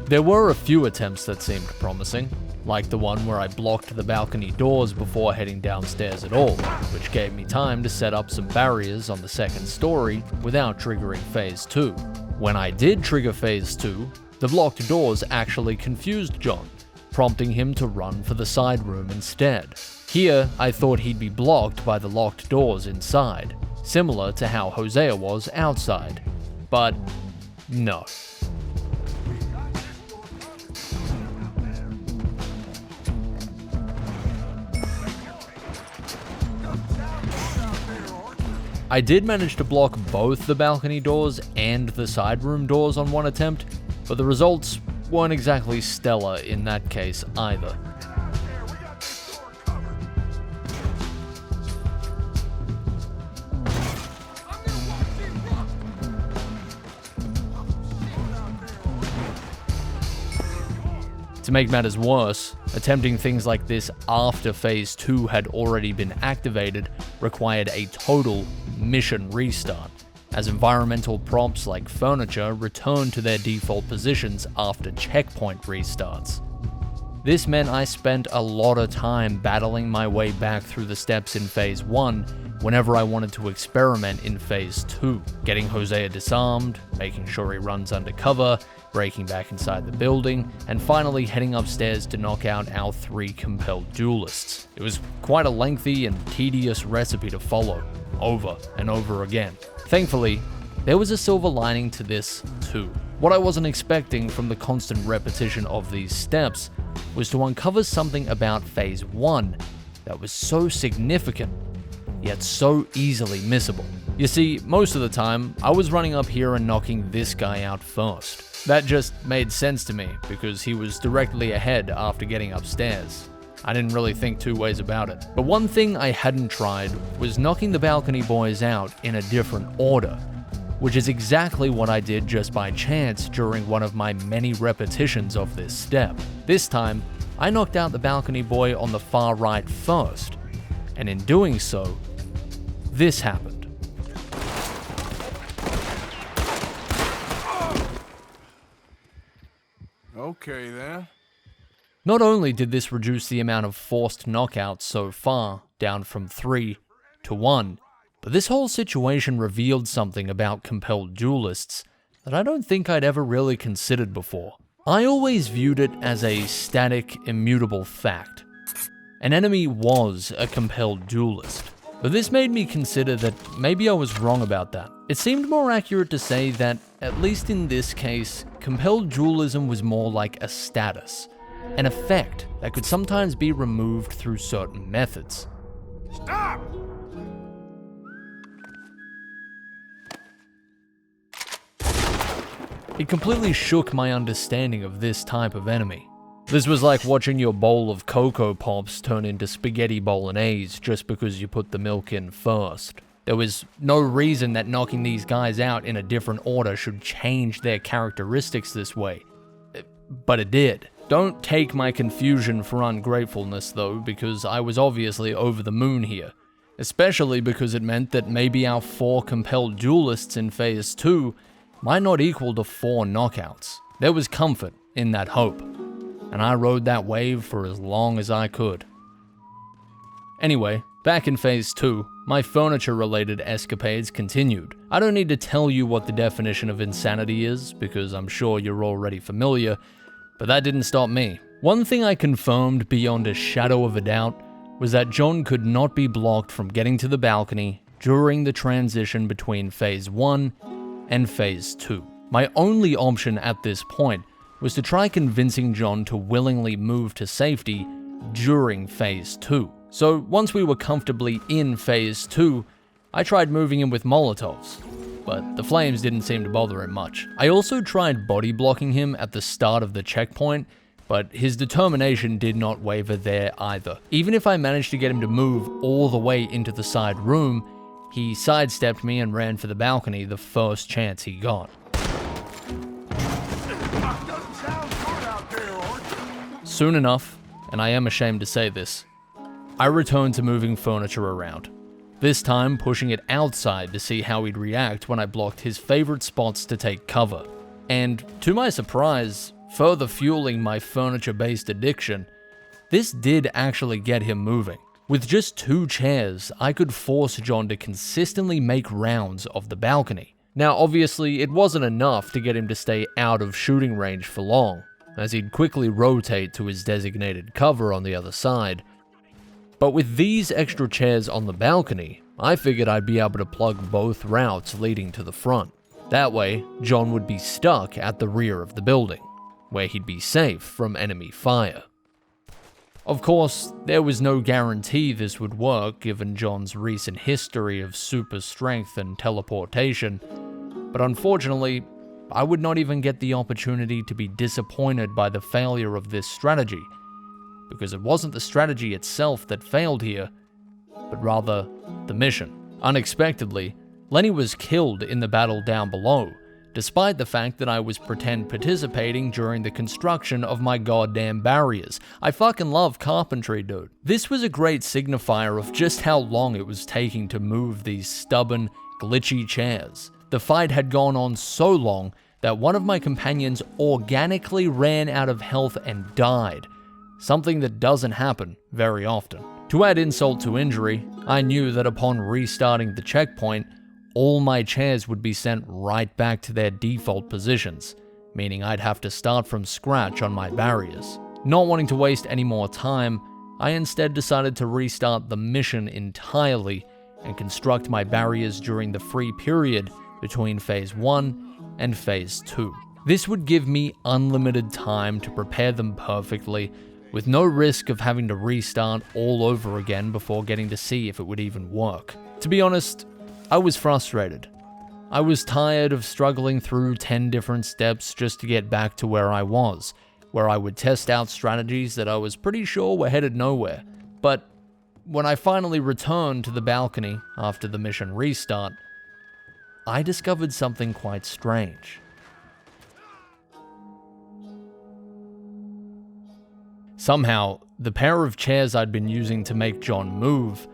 There were a few attempts that seemed promising, like the one where I blocked the balcony doors before heading downstairs at all, which gave me time to set up some barriers on the second story without triggering Phase 2. When I did trigger Phase 2, the blocked doors actually confused John, prompting him to run for the side room instead. Here, I thought he'd be blocked by the locked doors inside, similar to how Hosea was outside, but no. I did manage to block both the balcony doors and the side room doors on one attempt, but the results weren't exactly stellar in that case either. To make matters worse, attempting things like this after Phase 2 had already been activated required a total mission restart, as environmental props like furniture returned to their default positions after checkpoint restarts. This meant I spent a lot of time battling my way back through the steps in Phase 1 whenever I wanted to experiment in Phase 2, getting Hosea disarmed, making sure he runs undercover, breaking back inside the building, and finally heading upstairs to knock out our 3 compelled duelists. It was quite a lengthy and tedious recipe to follow, over and over again. Thankfully, there was a silver lining to this too. What I wasn't expecting from the constant repetition of these steps was to uncover something about Phase 1 that was so significant, yet so easily missable. You see, most of the time, I was running up here and knocking this guy out first. That just made sense to me, because he was directly ahead after getting upstairs. I didn't really think two ways about it. But one thing I hadn't tried was knocking the balcony boys out in a different order, which is exactly what I did just by chance during one of my many repetitions of this step. This time, I knocked out the balcony boy on the far right first, and in doing so, this happened. Okay, then. Not only did this reduce the amount of forced knockouts so far, down from 3 to 1, but this whole situation revealed something about compelled duelists that I don't think I'd ever really considered before. I always viewed it as a static, immutable fact. An enemy was a compelled duelist, but this made me consider that maybe I was wrong about that. It seemed more accurate to say that, at least in this case, compelled dualism was more like a status, an effect that could sometimes be removed through certain methods. Stop! It completely shook my understanding of this type of enemy. This was like watching your bowl of Cocoa Pops turn into spaghetti bolognese just because you put the milk in first. There was no reason that knocking these guys out in a different order should change their characteristics this way. But it did. Don't take my confusion for ungratefulness though, because I was obviously over the moon here. Especially because it meant that maybe our 4 compelled duelists in Phase 2 might not equal to 4 knockouts. There was comfort in that hope, and I rode that wave for as long as I could. Anyway, back in Phase 2, my furniture-related escapades continued. I don't need to tell you what the definition of insanity is, because I'm sure you're already familiar, but that didn't stop me. One thing I confirmed beyond a shadow of a doubt was that John could not be blocked from getting to the balcony during the transition between Phase 1 and Phase 2. My only option at this point was to try convincing John to willingly move to safety during Phase 2. So once we were comfortably in Phase 2, I tried moving him with Molotovs, but the flames didn't seem to bother him much. I also tried body blocking him at the start of the checkpoint, but his determination did not waver there either. Even if I managed to get him to move all the way into the side room, he sidestepped me and ran for the balcony the first chance he got. Doesn't sound good out there, Ort. Soon enough, and I am ashamed to say this, I returned to moving furniture around, this time pushing it outside to see how he'd react when I blocked his favorite spots to take cover. And to my surprise, further fueling my furniture-based addiction, this did actually get him moving. With just 2 chairs, I could force John to consistently make rounds of the balcony. Now obviously, it wasn't enough to get him to stay out of shooting range for long, as he'd quickly rotate to his designated cover on the other side. But with these extra chairs on the balcony, I figured I'd be able to plug both routes leading to the front. That way, John would be stuck at the rear of the building, where he'd be safe from enemy fire. Of course, there was no guarantee this would work given John's recent history of super strength and teleportation, but unfortunately, I would not even get the opportunity to be disappointed by the failure of this strategy, because it wasn't the strategy itself that failed here, but rather the mission. Unexpectedly, Lenny was killed in the battle down below, despite the fact that I was pretend participating during the construction of my goddamn barriers. I fucking love carpentry, dude. This was a great signifier of just how long it was taking to move these stubborn, glitchy chairs. The fight had gone on so long that one of my companions organically ran out of health and died, something that doesn't happen very often. To add insult to injury, I knew that upon restarting the checkpoint, all my chairs would be sent right back to their default positions, meaning I'd have to start from scratch on my barriers. Not wanting to waste any more time, I instead decided to restart the mission entirely and construct my barriers during the free period between Phase 1 and Phase 2. This would give me unlimited time to prepare them perfectly, with no risk of having to restart all over again before getting to see if it would even work. To be honest, I was frustrated. I was tired of struggling through 10 different steps just to get back to where I was, where I would test out strategies that I was pretty sure were headed nowhere. But when I finally returned to the balcony after the mission restart, I discovered something quite strange. Somehow, the pair of chairs I'd been using to make John move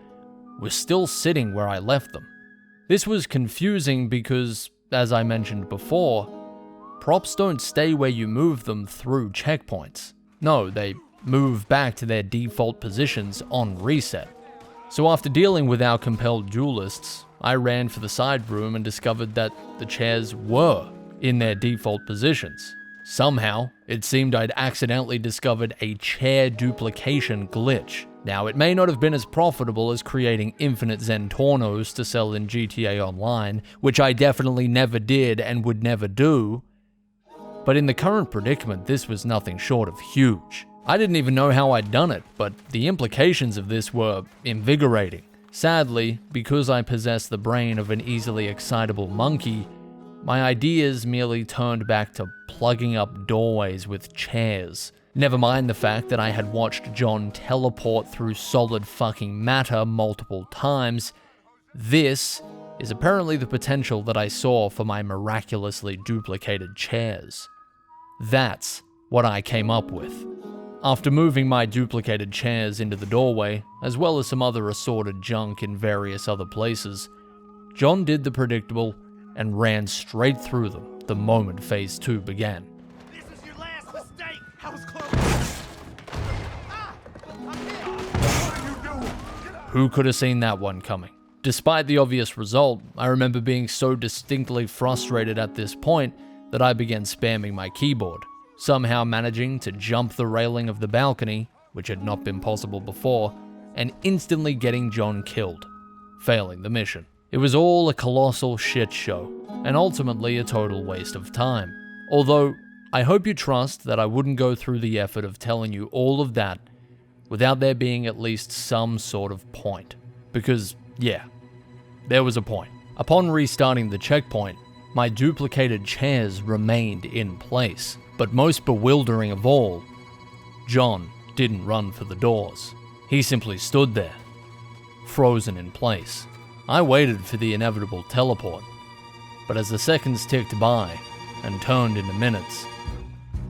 were still sitting where I left them. This was confusing because, as I mentioned before, props don't stay where you move them through checkpoints. No, they move back to their default positions on reset. So after dealing with our compelled duelists, I ran for the side room and discovered that the chairs were in their default positions. Somehow, it seemed I'd accidentally discovered a chair duplication glitch. Now, it may not have been as profitable as creating infinite Zentornos to sell in GTA Online, which I definitely never did and would never do, but in the current predicament, this was nothing short of huge. I didn't even know how I'd done it, but the implications of this were invigorating. Sadly, because I possess the brain of an easily excitable monkey, my ideas merely turned back to plugging up doorways with chairs. Never mind the fact that I had watched John teleport through solid fucking matter multiple times, This is apparently the potential that I saw for my miraculously duplicated chairs. That's what I came up with. After moving my duplicated chairs into the doorway, as well as some other assorted junk in various other places, John did the predictable and ran straight through them the moment Phase 2 began. This is your last mistake! I was close! Who could have seen that one coming? Despite the obvious result, I remember being so distinctly frustrated at this point that I began spamming my keyboard, somehow managing to jump the railing of the balcony, which had not been possible before, and instantly getting John killed, failing the mission. It was all a colossal shit show, and ultimately a total waste of time. Although, I hope you trust that I wouldn't go through the effort of telling you all of that without there being at least some sort of point. Because, yeah, there was a point. Upon restarting the checkpoint, my duplicated chairs remained in place. But most bewildering of all, John didn't run for the doors. He simply stood there, frozen in place. I waited for the inevitable teleport, but as the seconds ticked by and turned into minutes,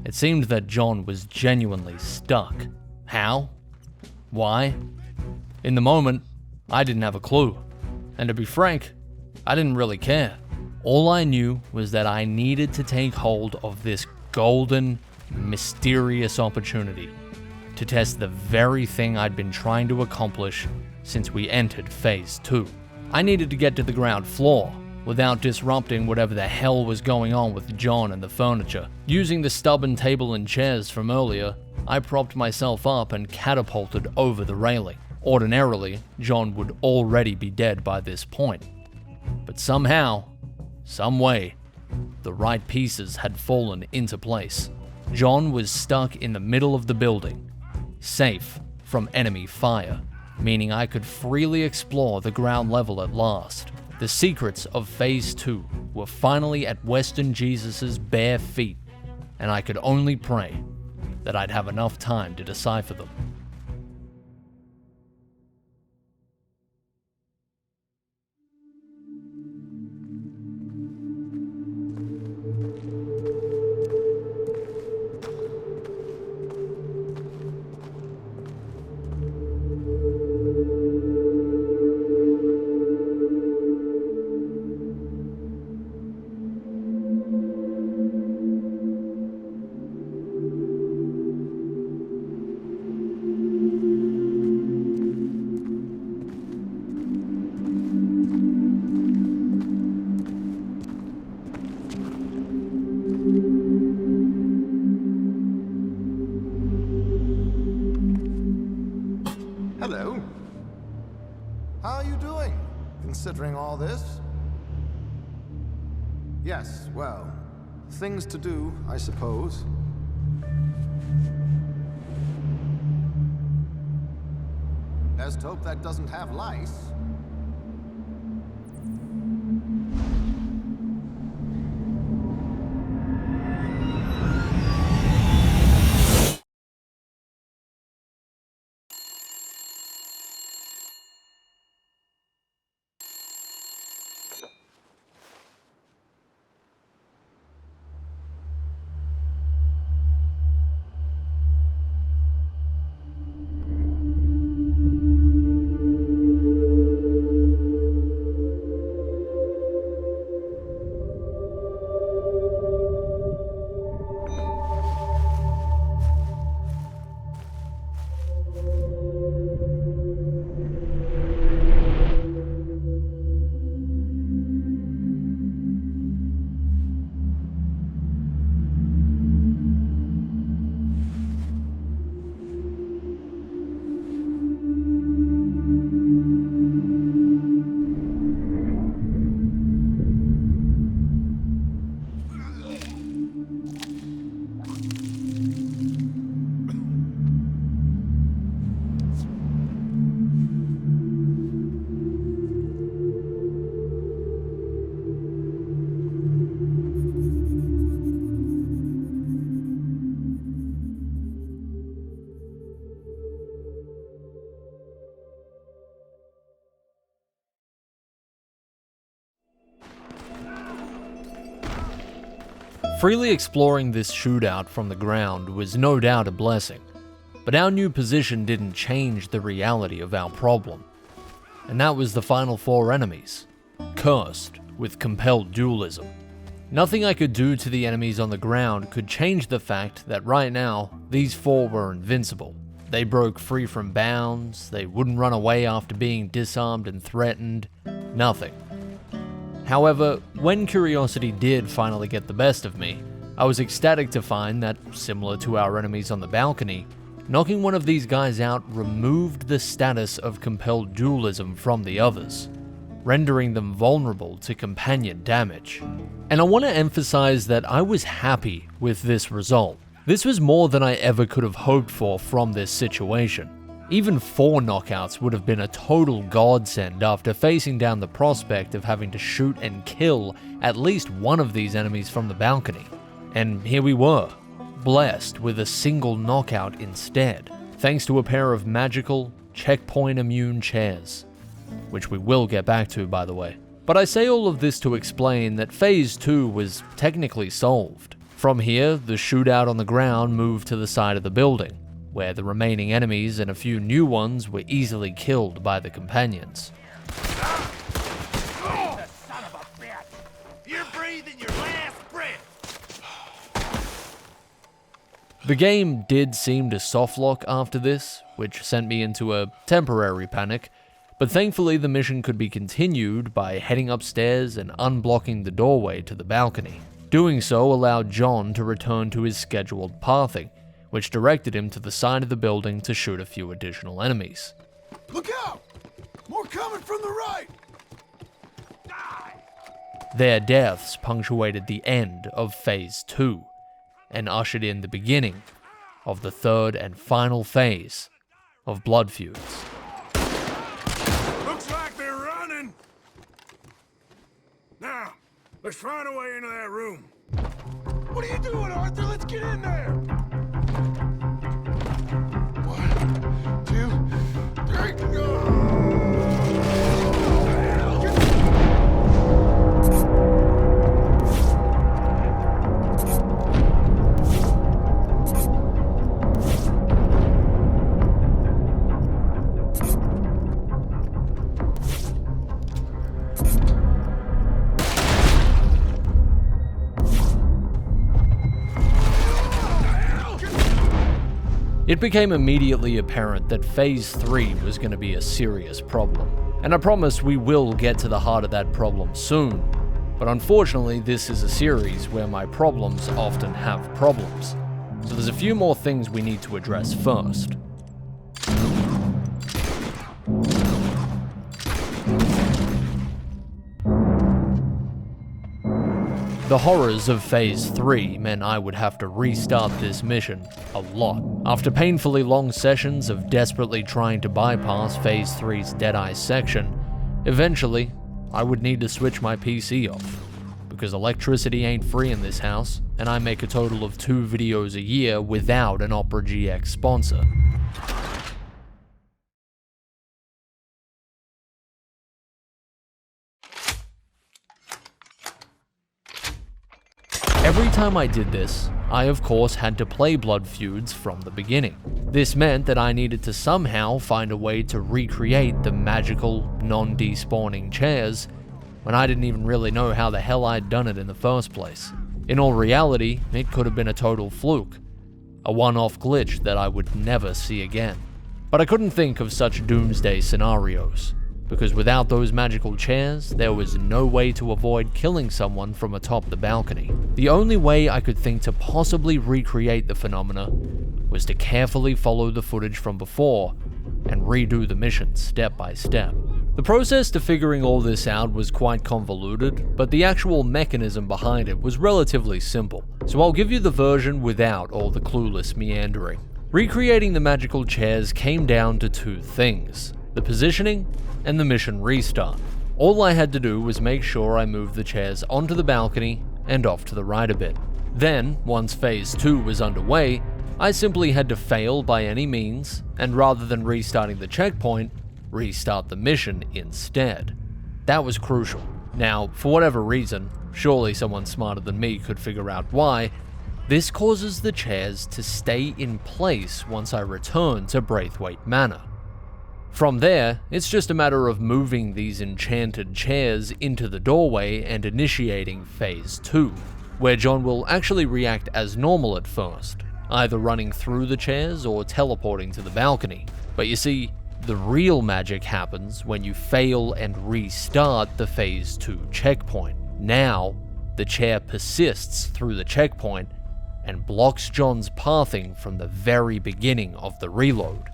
it seemed that John was genuinely stuck. How? Why? In the moment, I didn't have a clue. And to be frank, I didn't really care. All I knew was that I needed to take hold of this golden, mysterious opportunity to test the very thing I'd been trying to accomplish since we entered Phase 2. I needed to get to the ground floor without disrupting whatever the hell was going on with John and the furniture. Using the stubborn table and chairs from earlier, I propped myself up and catapulted over the railing. Ordinarily, John would already be dead by this point. But somehow, some way, the right pieces had fallen into place. John was stuck in the middle of the building, safe from enemy fire, meaning I could freely explore the ground level at last. The secrets of Phase 2 were finally at Western Jesus' bare feet, and I could only pray that I'd have enough time to decipher them. Hello. How are you doing, considering all this? Yes, well, things to do, I suppose. Best hope that doesn't have lice. Freely exploring this shootout from the ground was no doubt a blessing, but our new position didn't change the reality of our problem. And that was the final 4 enemies, cursed with compelled dualism. Nothing I could do to the enemies on the ground could change the fact that right now, these 4 were invincible. They broke free from bounds, they wouldn't run away after being disarmed and threatened, nothing. However, when curiosity did finally get the best of me, I was ecstatic to find that, similar to our enemies on the balcony, knocking one of these guys out removed the status of compelled dualism from the others, rendering them vulnerable to companion damage. And I want to emphasize that I was happy with this result. This was more than I ever could have hoped for from this situation. Even 4 knockouts would have been a total godsend after facing down the prospect of having to shoot and kill at least one of these enemies from the balcony. And here we were, blessed with a single knockout instead, thanks to a pair of magical, checkpoint immune chairs, which we will get back to, by the way. But I say all of this to explain that Phase 2 was technically solved. From here, the shootout on the ground moved to the side of the building, where the remaining enemies and a few new ones were easily killed by the companions. Oh, son of a bitch! You're breathing your last breath! The game did seem to softlock after this, which sent me into a temporary panic, but thankfully the mission could be continued by heading upstairs and unblocking the doorway to the balcony. Doing so allowed John to return to his scheduled pathing, which directed him to the side of the building to shoot a few additional enemies. Look out! More coming from the right! Their deaths punctuated the end of Phase 2, and ushered in the beginning of the 3rd and final phase of Blood Feuds. Looks like they're running! Now, let's find a way into that room. What are you doing, Arthur? Let's get in there! 1, 2, 3, go! It became immediately apparent that Phase 3 was going to be a serious problem, and I promise we will get to the heart of that problem soon, but unfortunately this is a series where my problems often have problems, so there's a few more things we need to address first. The horrors of Phase 3 meant I would have to restart this mission a lot. After painfully long sessions of desperately trying to bypass Phase 3's Deadeye section, eventually, I would need to switch my PC off, because electricity ain't free in this house, and I make a total of 2 videos a year without an Opera GX sponsor. Every time I did this, I of course had to play Blood Feuds from the beginning. This meant that I needed to somehow find a way to recreate the magical, non-despawning chairs when I didn't even really know how the hell I'd done it in the first place. In all reality, it could have been a total fluke, a one-off glitch that I would never see again. But I couldn't think of such doomsday scenarios, because without those magical chairs, there was no way to avoid killing someone from atop the balcony. The only way I could think to possibly recreate the phenomena was to carefully follow the footage from before and redo the mission step by step. The process to figuring all this out was quite convoluted, but the actual mechanism behind it was relatively simple, so I'll give you the version without all the clueless meandering. Recreating the magical chairs came down to 2 things: the positioning and the mission restart. All I had to do was make sure I moved the chairs onto the balcony and off to the right a bit. Then, once Phase 2 was underway, I simply had to fail by any means, and rather than restarting the checkpoint, restart the mission instead. That was crucial. Now, for whatever reason, surely someone smarter than me could figure out why, this causes the chairs to stay in place once I return to Braithwaite Manor. From there, it's just a matter of moving these enchanted chairs into the doorway and initiating Phase 2, where John will actually react as normal at first, either running through the chairs or teleporting to the balcony. But you see, the real magic happens when you fail and restart the Phase 2 checkpoint. Now, the chair persists through the checkpoint and blocks John's pathing from the very beginning of the reload.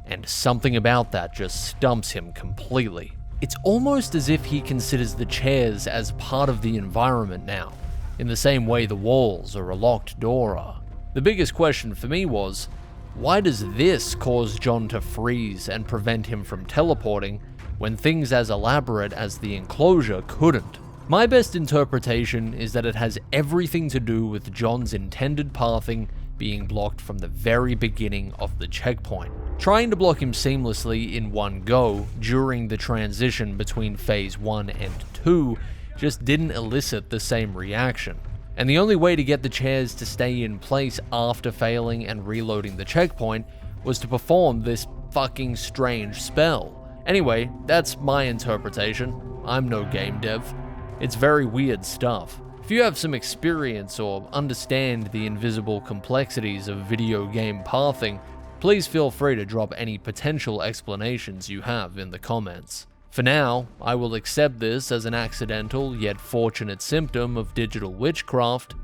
And something about that just stumps him completely. It's almost as if he considers the chairs as part of the environment now, in the same way the walls or a locked door are. The biggest question for me was, why does this cause John to freeze and prevent him from teleporting when things as elaborate as the enclosure couldn't? My best interpretation is that it has everything to do with John's intended pathing being blocked from the very beginning of the checkpoint. Trying to block him seamlessly in one go during the transition between Phase 1 and 2 just didn't elicit the same reaction. And the only way to get the chairs to stay in place after failing and reloading the checkpoint was to perform this fucking strange spell. Anyway, that's my interpretation. I'm no game dev. It's very weird stuff. If you have some experience or understand the invisible complexities of video game pathing, please feel free to drop any potential explanations you have in the comments. For now, I will accept this as an accidental yet fortunate symptom of digital witchcraft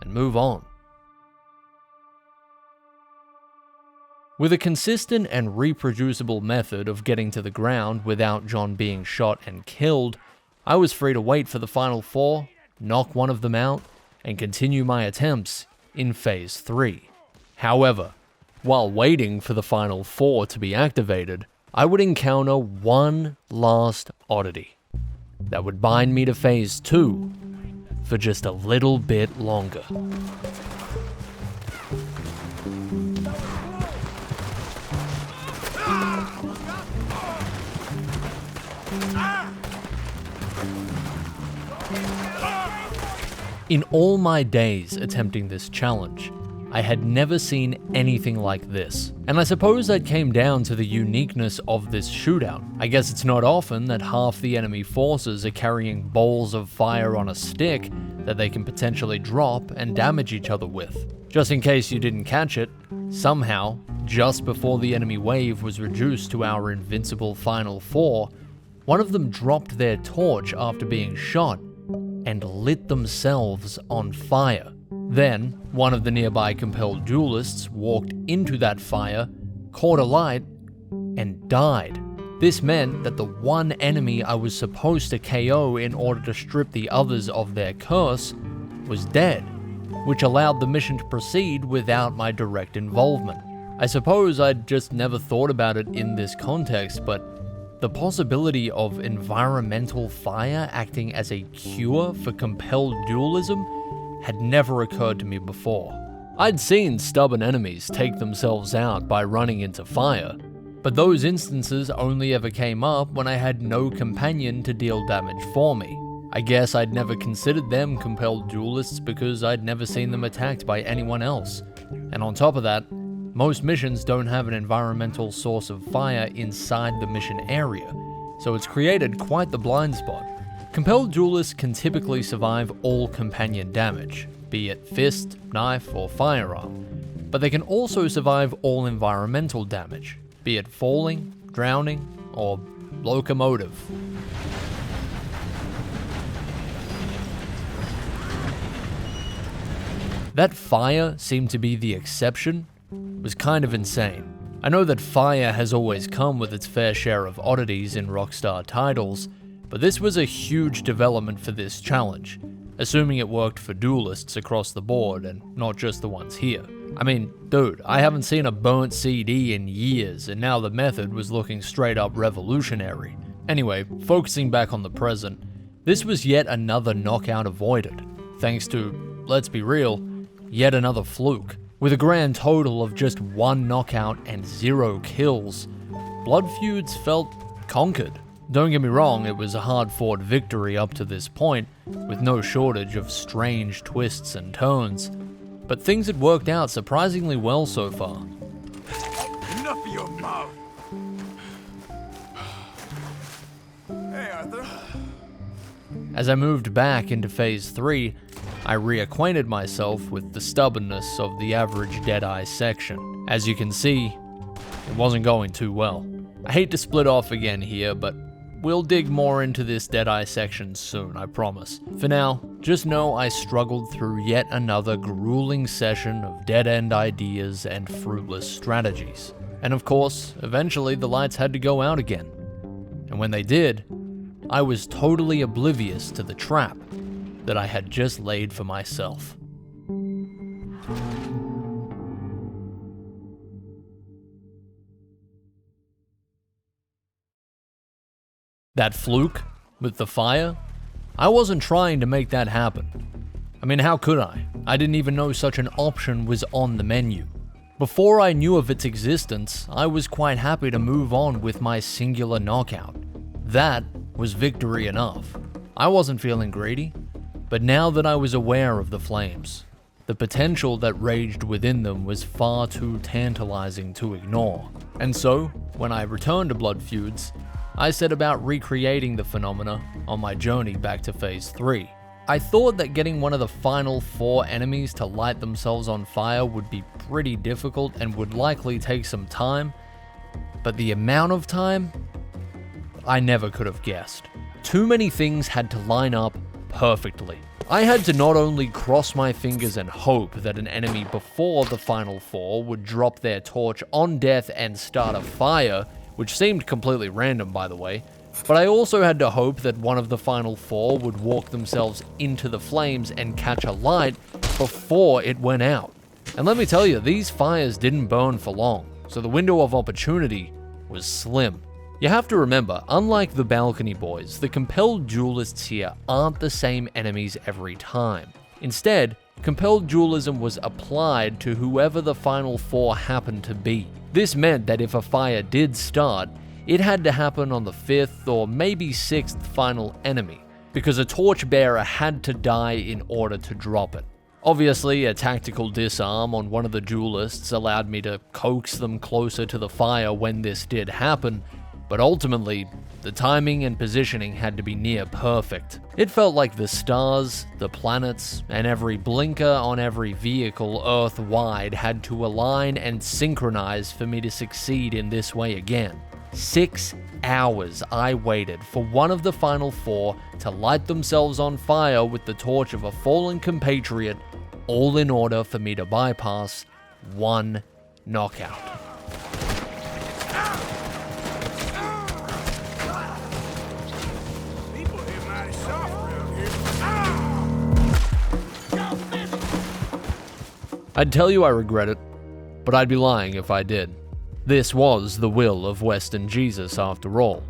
and move on. With a consistent and reproducible method of getting to the ground without John being shot and killed, I was free to wait for the final 4, knock one of them out, and continue my attempts in Phase 3. However, while waiting for the final 4 to be activated, I would encounter one last oddity that would bind me to Phase 2 for just a little bit longer. In all my days attempting this challenge, I had never seen anything like this. And I suppose that came down to the uniqueness of this shootout. I guess it's not often that half the enemy forces are carrying balls of fire on a stick that they can potentially drop and damage each other with. Just in case you didn't catch it, somehow, just before the enemy wave was reduced to our invincible final 4, one of them dropped their torch after being shot and lit themselves on fire. Then, one of the nearby compelled duelists walked into that fire, caught a light, and died. This meant that the one enemy I was supposed to KO in order to strip the others of their curse was dead, which allowed the mission to proceed without my direct involvement. I suppose I'd just never thought about it in this context, but the possibility of environmental fire acting as a cure for compelled dualism had never occurred to me before. I'd seen stubborn enemies take themselves out by running into fire, but those instances only ever came up when I had no companion to deal damage for me. I guess I'd never considered them compelled duelists because I'd never seen them attacked by anyone else. And on top of that, most missions don't have an environmental source of fire inside the mission area, so it's created quite the blind spot. Compelled duelists can typically survive all companion damage, be it fist, knife, or firearm, but they can also survive all environmental damage, be it falling, drowning, or locomotive. That fire seemed to be the exception was kind of insane. I know that fire has always come with its fair share of oddities in Rockstar titles, but this was a huge development for this challenge, assuming it worked for duelists across the board and not just the ones here. I mean, dude, I haven't seen a burnt CD in years, and now the method was looking straight up revolutionary. Anyway, focusing back on the present, this was yet another knockout avoided, thanks to, let's be real, yet another fluke. With a grand total of just 1 knockout and 0 kills, Blood Feuds felt conquered. Don't get me wrong, it was a hard-fought victory up to this point, with no shortage of strange twists and turns, but things had worked out surprisingly well so far. Enough of your mouth. Hey, Arthur. As I moved back into Phase 3, I reacquainted myself with the stubbornness of the average Deadeye section. As you can see, it wasn't going too well. I hate to split off again here, but we'll dig more into this Deadeye section soon, I promise. For now, just know I struggled through yet another grueling session of dead-end ideas and fruitless strategies. And of course, eventually the lights had to go out again. And when they did, I was totally oblivious to the trap that I had just laid for myself. That fluke with the fire, I wasn't trying to make that happen. I mean, how could I? I didn't even know such an option was on the menu. Before I knew of its existence, I was quite happy to move on with my singular knockout. That was victory enough. I wasn't feeling greedy, but now that I was aware of the flames, the potential that raged within them was far too tantalizing to ignore. And so, when I returned to Blood Feuds, I set about recreating the phenomena on my journey back to Phase 3. I thought that getting one of the final 4 enemies to light themselves on fire would be pretty difficult and would likely take some time, but the amount of time, I never could have guessed. Too many things had to line up perfectly. I had to not only cross my fingers and hope that an enemy before the final 4 would drop their torch on death and start a fire, which seemed completely random by the way, but I also had to hope that one of the final 4 would walk themselves into the flames and catch a light before it went out. And let me tell you, these fires didn't burn for long, so the window of opportunity was slim. You have to remember, unlike the Balcony Boys, the compelled duelists here aren't the same enemies every time. Instead, compelled dualism was applied to whoever the final 4 happened to be. This meant that if a fire did start, it had to happen on the 5th or maybe 6th final enemy, because a torchbearer had to die in order to drop it. Obviously, a tactical disarm on one of the duelists allowed me to coax them closer to the fire when this did happen, but ultimately, the timing and positioning had to be near perfect. It felt like the stars, the planets, and every blinker on every vehicle Earth-wide had to align and synchronize for me to succeed in this way again. 6 hours I waited for one of the final 4 to light themselves on fire with the torch of a fallen compatriot, all in order for me to bypass one knockout. I'd tell you I regret it, but I'd be lying if I did. This was the will of Western Jesus after all.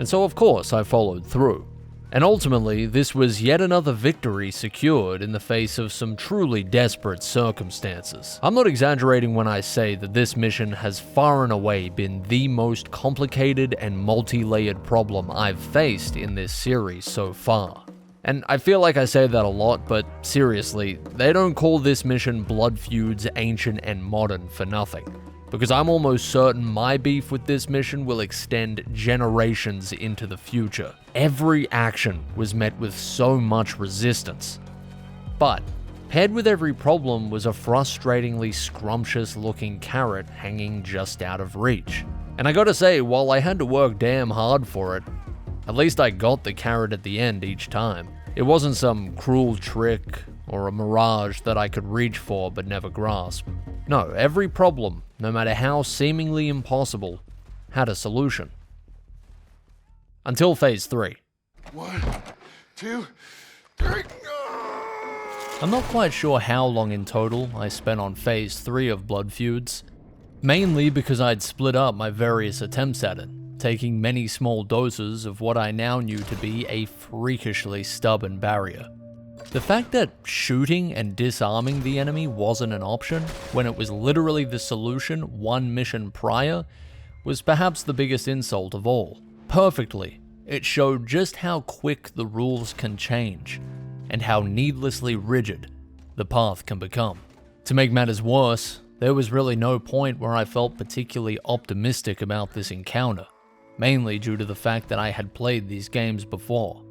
And so of course I followed through. And ultimately, this was yet another victory secured in the face of some truly desperate circumstances. I'm not exaggerating when I say that this mission has far and away been the most complicated and multi-layered problem I've faced in this series so far. And I feel like I say that a lot, but seriously, they don't call this mission Blood Feuds Ancient and Modern for nothing, because I'm almost certain my beef with this mission will extend generations into the future. Every action was met with so much resistance. But, paired with every problem was a frustratingly scrumptious looking carrot hanging just out of reach. And I gotta say, while I had to work damn hard for it, at least I got the carrot at the end each time. It wasn't some cruel trick or a mirage that I could reach for but never grasp. No, every problem, no matter how seemingly impossible, had a solution. Until Phase 3. 1, 2, 3. I'm not quite sure how long in total I spent on Phase 3 of Blood Feuds, mainly because I'd split up my various attempts at it, taking many small doses of what I now knew to be a freakishly stubborn barrier. The fact that shooting and disarming the enemy wasn't an option, when it was literally the solution one mission prior, was perhaps the biggest insult of all. Perfectly, it showed just how quick the rules can change, and how needlessly rigid the path can become. To make matters worse, there was really no point where I felt particularly optimistic about this encounter, mainly due to the fact that I had played these games before.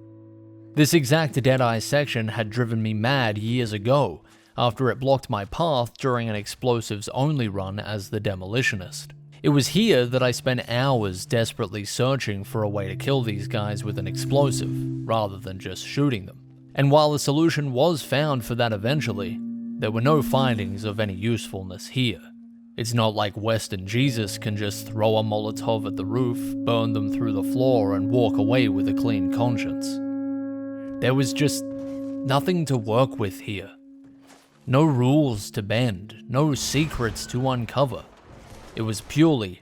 This exact Deadeye section had driven me mad years ago, after it blocked my path during an explosives-only run as the Demolitionist. It was here that I spent hours desperately searching for a way to kill these guys with an explosive, rather than just shooting them. And while a solution was found for that eventually, there were no findings of any usefulness here. It's not like Western Jesus can just throw a Molotov at the roof, burn them through the floor, and walk away with a clean conscience. There was just nothing to work with here. No rules to bend, no secrets to uncover. It was purely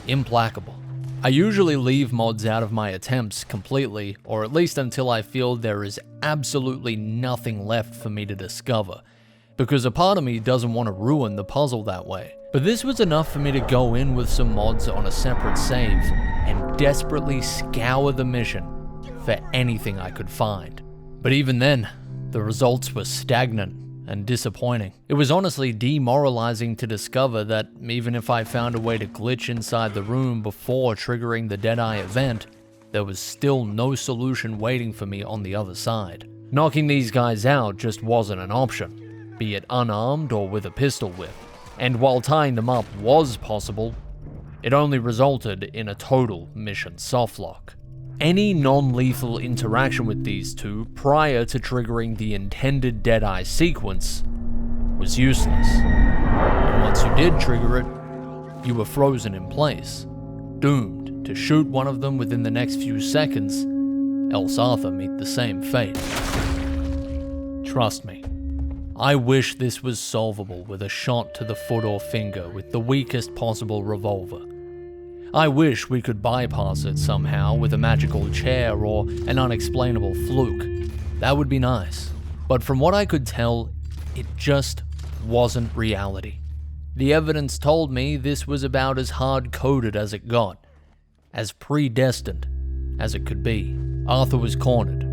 implacable. I usually leave mods out of my attempts completely, or at least until I feel there is absolutely nothing left for me to discover, because a part of me doesn't want to ruin the puzzle that way. But this was enough for me to go in with some mods on a separate save, and desperately scour the mission for anything I could find. But even then, the results were stagnant and disappointing. It was honestly demoralizing to discover that even if I found a way to glitch inside the room before triggering the Deadeye event, there was still no solution waiting for me on the other side. Knocking these guys out just wasn't an option, be it unarmed or with a pistol whip. And while tying them up was possible, it only resulted in a total mission softlock. Any non-lethal interaction with these two prior to triggering the intended Deadeye sequence was useless. And once you did trigger it, you were frozen in place, doomed to shoot one of them within the next few seconds, else Arthur meet the same fate. Trust me, I wish this was solvable with a shot to the foot or finger with the weakest possible revolver. I wish we could bypass it somehow with a magical chair or an unexplainable fluke. That would be nice. But from what I could tell, it just wasn't reality. The evidence told me this was about as hard-coded as it got, as predestined as it could be. Arthur was cornered,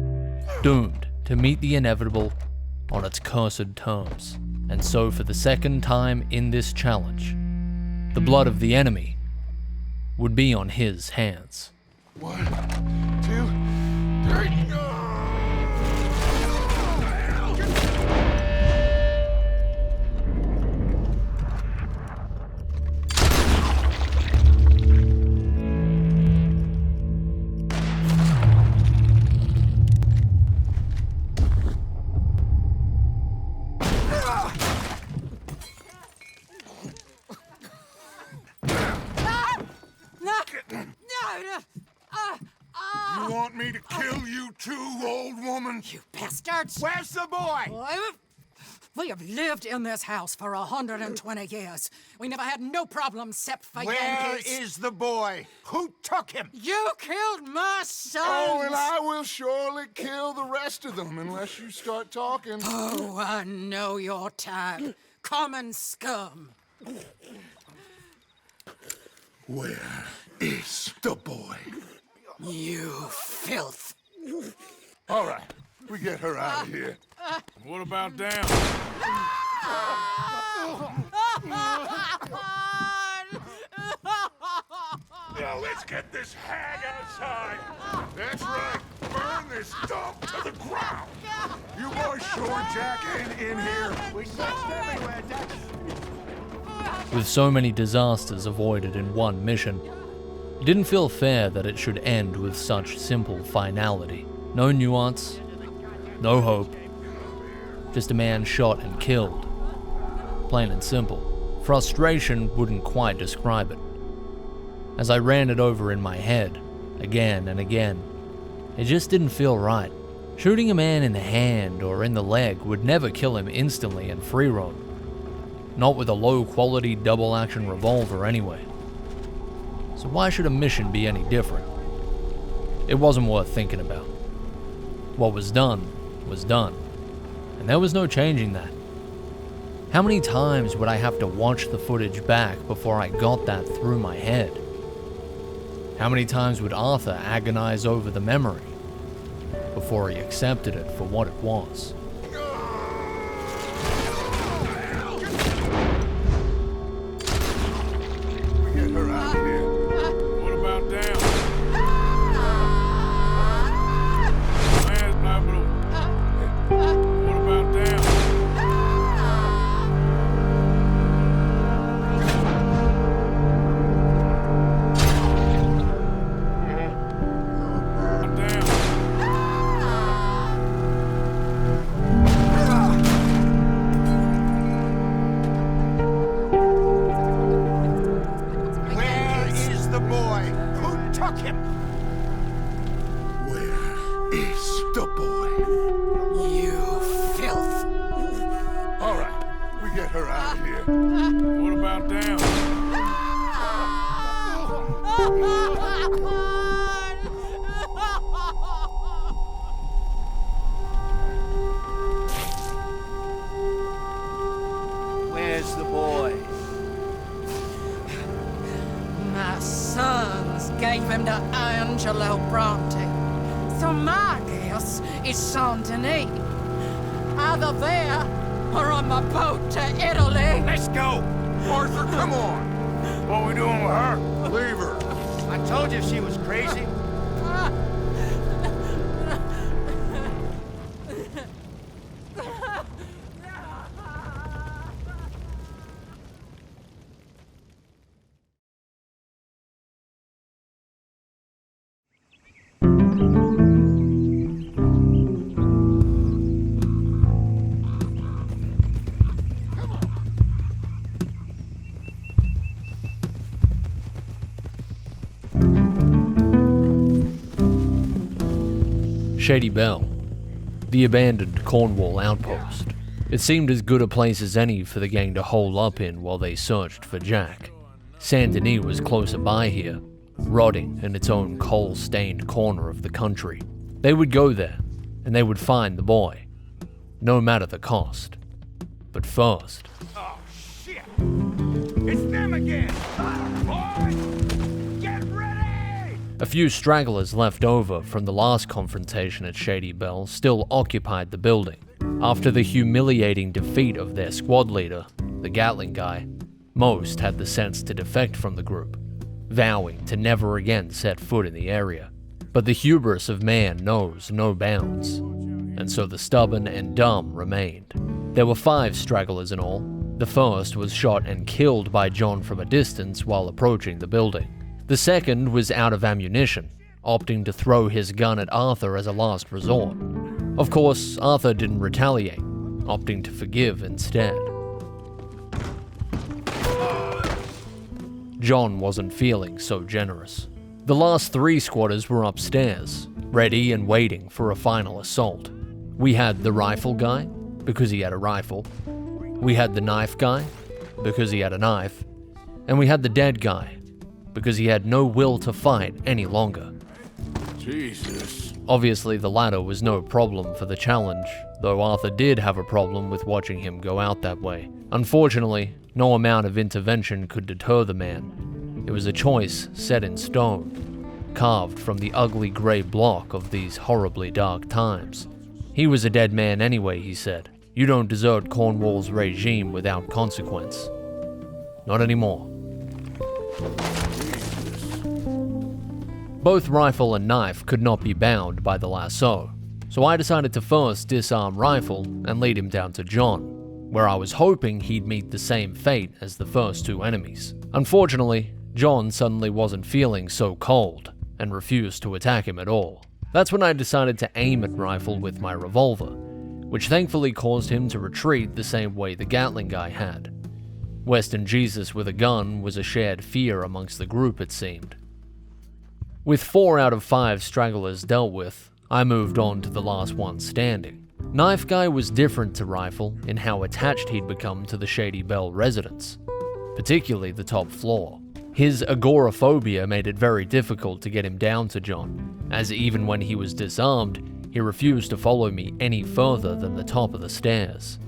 doomed to meet the inevitable on its cursed terms. And so for the second time in this challenge, the blood of the enemy would be on his hands. 1, 2, 3, go! You want me to kill you too, old woman? You bastards! Where's the boy? We have lived in this house for 120 years. We never had no problems except for Where Yankees. is the boy? Who took him? You killed my son! Oh, and I will surely kill the rest of them unless you start talking. Oh, I know your type. Common scum. Where is the boy? You filth. All right, we get her out of here. What about down? Now let's get this hag outside. That's right. Burn this dump to the ground. You boys sure Jack ain't in here. We searched everywhere, Dutch. With so many disasters avoided in one mission, it didn't feel fair that it should end with such simple finality. No nuance, no hope, just a man shot and killed. Plain and simple. Frustration wouldn't quite describe it. As I ran it over in my head, again and again, it just didn't feel right. Shooting a man in the hand or in the leg would never kill him instantly and free roam. Not with a low-quality double-action revolver anyway. So why should a mission be any different? It wasn't worth thinking about. What was done, and there was no changing that. How many times would I have to watch the footage back before I got that through my head? How many times would Arthur agonize over the memory before he accepted it for what it was? Get her out of here. What about down? Where's Pablo? What about down? Where is the boy? Who took him? Where is the boy? You filth. All right, we get her out of here. What about down? Where's the boy? My sons gave him to Angelo Bronte. So my guess is Saint Denis. Either there or on my boat to Italy. Let's go! Arthur, come on. What we doing with her? Leave her. I told you she was crazy. Shady Belle, the abandoned Cornwall outpost. It seemed as good a place as any for the gang to hole up in while they searched for Jack. Saint Denis was closer by here, rotting in its own coal-stained corner of the country. They would go there, and they would find the boy, no matter the cost. But first, Oh, shit! It's them again! Boys! Get ready! a few stragglers left over from the last confrontation at Shady Belle still occupied the building. After the humiliating defeat of their squad leader, the Gatling guy, most had the sense to defect from the group, vowing to never again set foot in the area. But the hubris of man knows no bounds, and so the stubborn and dumb remained. There were 5 stragglers in all. The first was shot and killed by John from a distance while approaching the building. The second was out of ammunition, opting to throw his gun at Arthur as a last resort. Of course, Arthur didn't retaliate, opting to forgive instead. John wasn't feeling so generous. The last 3 squatters were upstairs, ready and waiting for a final assault. We had the rifle guy, because he had a rifle. We had the knife guy, because he had a knife. And we had the dead guy, because he had no will to fight any longer. Jesus. Obviously, the latter was no problem for the challenge, though Arthur did have a problem with watching him go out that way. Unfortunately, no amount of intervention could deter the man. It was a choice set in stone, carved from the ugly grey block of these horribly dark times. He was a dead man anyway, he said. You don't desert Cornwall's regime without consequence. Not anymore. Both rifle and knife could not be bound by the lasso, so I decided to first disarm rifle and lead him down to John, where I was hoping he'd meet the same fate as the first 2 enemies. Unfortunately, John suddenly wasn't feeling so cold and refused to attack him at all. That's when I decided to aim at rifle with my revolver, which thankfully caused him to retreat the same way the Gatling guy had. Western Jesus with a gun was a shared fear amongst the group, it seemed. With 4 out of 5 stragglers dealt with, I moved on to the last one standing. Knife guy was different to rifle in how attached he'd become to the Shady Belle residence, particularly the top floor. His agoraphobia made it very difficult to get him down to John, as even when he was disarmed, he refused to follow me any further than the top of the stairs.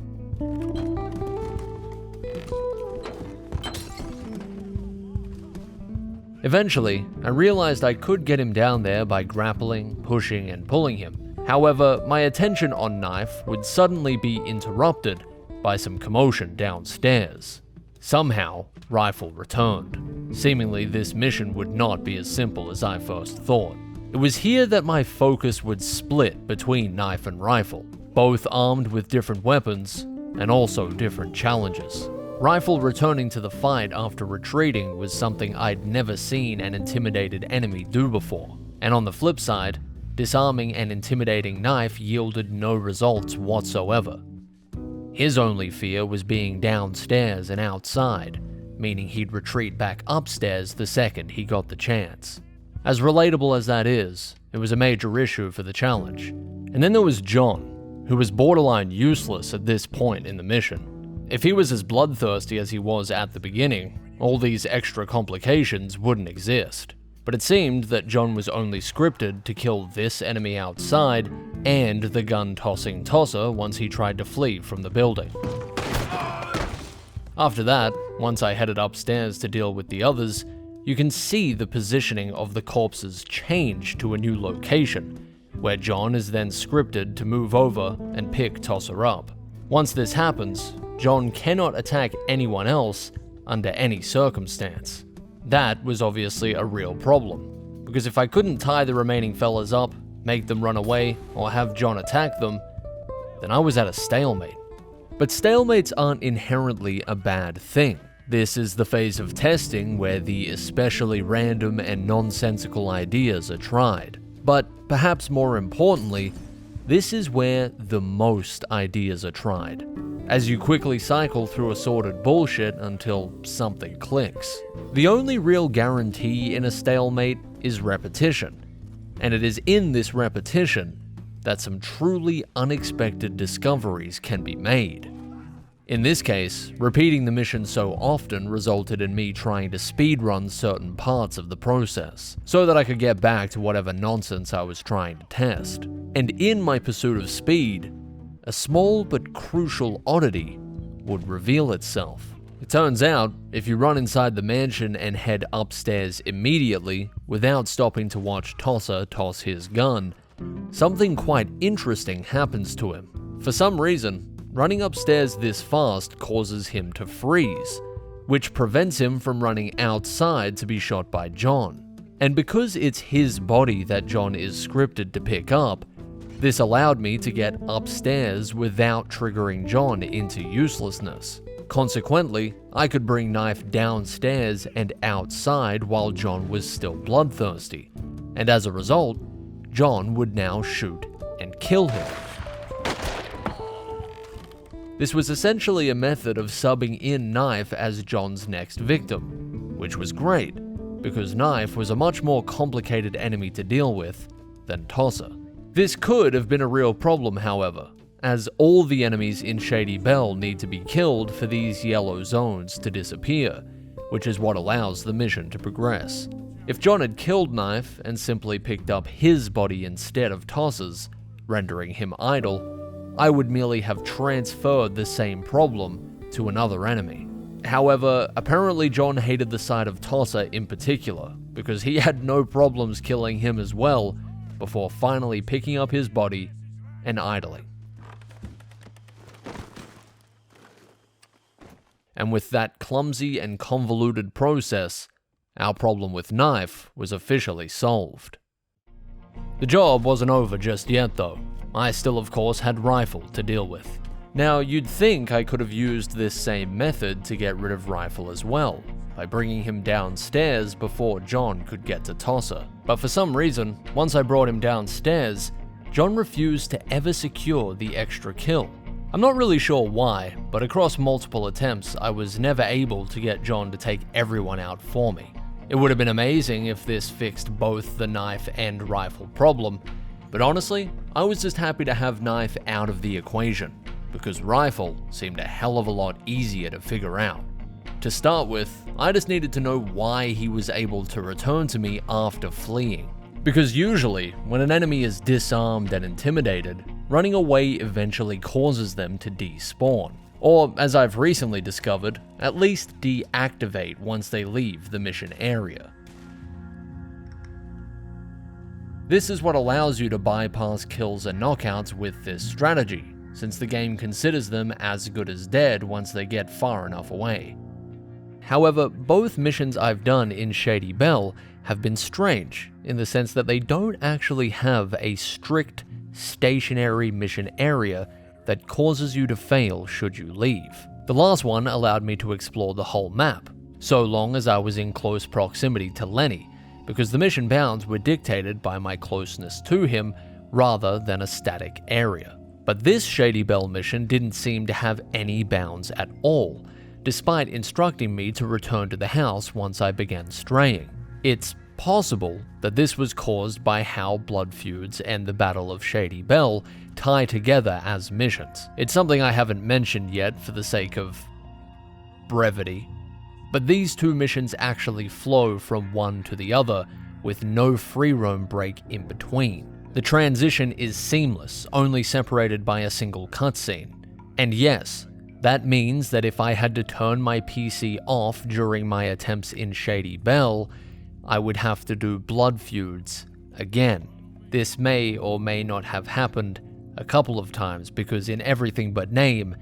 Eventually, I realized I could get him down there by grappling, pushing, and pulling him. However, my attention on Knife would suddenly be interrupted by some commotion downstairs. Somehow, Rifle returned. Seemingly, this mission would not be as simple as I first thought. It was here that my focus would split between Knife and Rifle, both armed with different weapons and also different challenges. Rifle returning to the fight after retreating was something I'd never seen an intimidated enemy do before, and on the flip side, disarming and intimidating Knife yielded no results whatsoever. His only fear was being downstairs and outside, meaning he'd retreat back upstairs the second he got the chance. As relatable as that is, it was a major issue for the challenge. And then there was John, who was borderline useless at this point in the mission. If he was as bloodthirsty as he was at the beginning, all these extra complications wouldn't exist. But it seemed that John was only scripted to kill this enemy outside and the gun-tossing tosser once he tried to flee from the building. After that, once I headed upstairs to deal with the others, you can see the positioning of the corpses change to a new location, where John is then scripted to move over and pick Tosser up. Once this happens, John cannot attack anyone else under any circumstance. That was obviously a real problem, because if I couldn't tie the remaining fellas up, make them run away, or have John attack them, then I was at a stalemate. But stalemates aren't inherently a bad thing. This is the phase of testing where the especially random and nonsensical ideas are tried. But perhaps more importantly, this is where the most ideas are tried, as you quickly cycle through assorted bullshit until something clicks. The only real guarantee in a stalemate is repetition, and it is in this repetition that some truly unexpected discoveries can be made. In this case, repeating the mission so often resulted in me trying to speedrun certain parts of the process, so that I could get back to whatever nonsense I was trying to test. And in my pursuit of speed, a small but crucial oddity would reveal itself. It turns out, if you run inside the mansion and head upstairs immediately, without stopping to watch Tosser toss his gun, something quite interesting happens to him. For some reason, running upstairs this fast causes him to freeze, which prevents him from running outside to be shot by John. And because it's his body that John is scripted to pick up, this allowed me to get upstairs without triggering John into uselessness. Consequently, I could bring Knife downstairs and outside while John was still bloodthirsty, and as a result, John would now shoot and kill him. This was essentially a method of subbing in Knife as John's next victim, which was great, because Knife was a much more complicated enemy to deal with than Tosser. This could have been a real problem, however, as all the enemies in Shady Belle need to be killed for these yellow zones to disappear, which is what allows the mission to progress. If John had killed Knife and simply picked up his body instead of Tosser's, rendering him idle, I would merely have transferred the same problem to another enemy. However, apparently John hated the sight of Tosser in particular, because he had no problems killing him as well, before finally picking up his body and idling. And with that clumsy and convoluted process, our problem with Knife was officially solved. The job wasn't over just yet though. I still of course had Rifle to deal with. Now you'd think I could have used this same method to get rid of Rifle as well, by bringing him downstairs before John could get to Tosser. But for some reason, once I brought him downstairs, John refused to ever secure the extra kill. I'm not really sure why, but across multiple attempts I was never able to get John to take everyone out for me. It would have been amazing if this fixed both the Knife and Rifle problem, but honestly, I was just happy to have Knife out of the equation, because Rifle seemed a hell of a lot easier to figure out. To start with, I just needed to know why he was able to return to me after fleeing. Because usually, when an enemy is disarmed and intimidated, running away eventually causes them to despawn. Or, as I've recently discovered, at least deactivate once they leave the mission area. This is what allows you to bypass kills and knockouts with this strategy, since the game considers them as good as dead once they get far enough away. However, both missions I've done in Shady Belle have been strange, in the sense that they don't actually have a strict, stationary mission area that causes you to fail should you leave. The last one allowed me to explore the whole map, so long as I was in close proximity to Lenny, because the mission bounds were dictated by my closeness to him rather than a static area. But this Shady Belle mission didn't seem to have any bounds at all, despite instructing me to return to the house once I began straying. It's possible that this was caused by how Blood Feuds and the Battle of Shady Belle tie together as missions. It's something I haven't mentioned yet for the sake of brevity, but these two missions actually flow from one to the other with no free roam break in between. The transition is seamless, only separated by a single cutscene. And yes, that means that if I had to turn my PC off during my attempts in Shady Belle, I would have to do Blood Feuds again. This may or may not have happened a couple of times because in everything but name,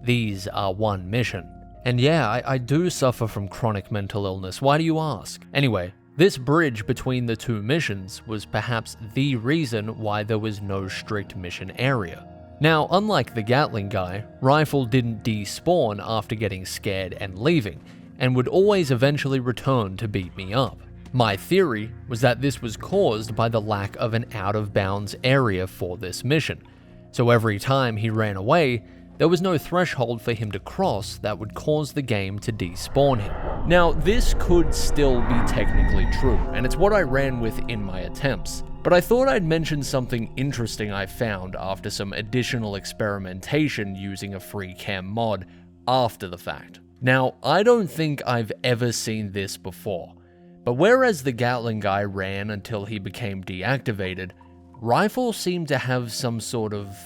these are one mission. And yeah, I do suffer from chronic mental illness, why do you ask? Anyway, this bridge between the two missions was perhaps the reason why there was no strict mission area. Now, unlike the Gatling guy, Rifle didn't despawn after getting scared and leaving, and would always eventually return to beat me up. My theory was that this was caused by the lack of an out-of-bounds area for this mission, so every time he ran away, there was no threshold for him to cross that would cause the game to despawn him. Now, this could still be technically true, and it's what I ran with in my attempts, but I thought I'd mention something interesting I found after some additional experimentation using a free cam mod after the fact. Now, I don't think I've ever seen this before, but whereas the Gatling guy ran until he became deactivated, Rifle seemed to have some sort of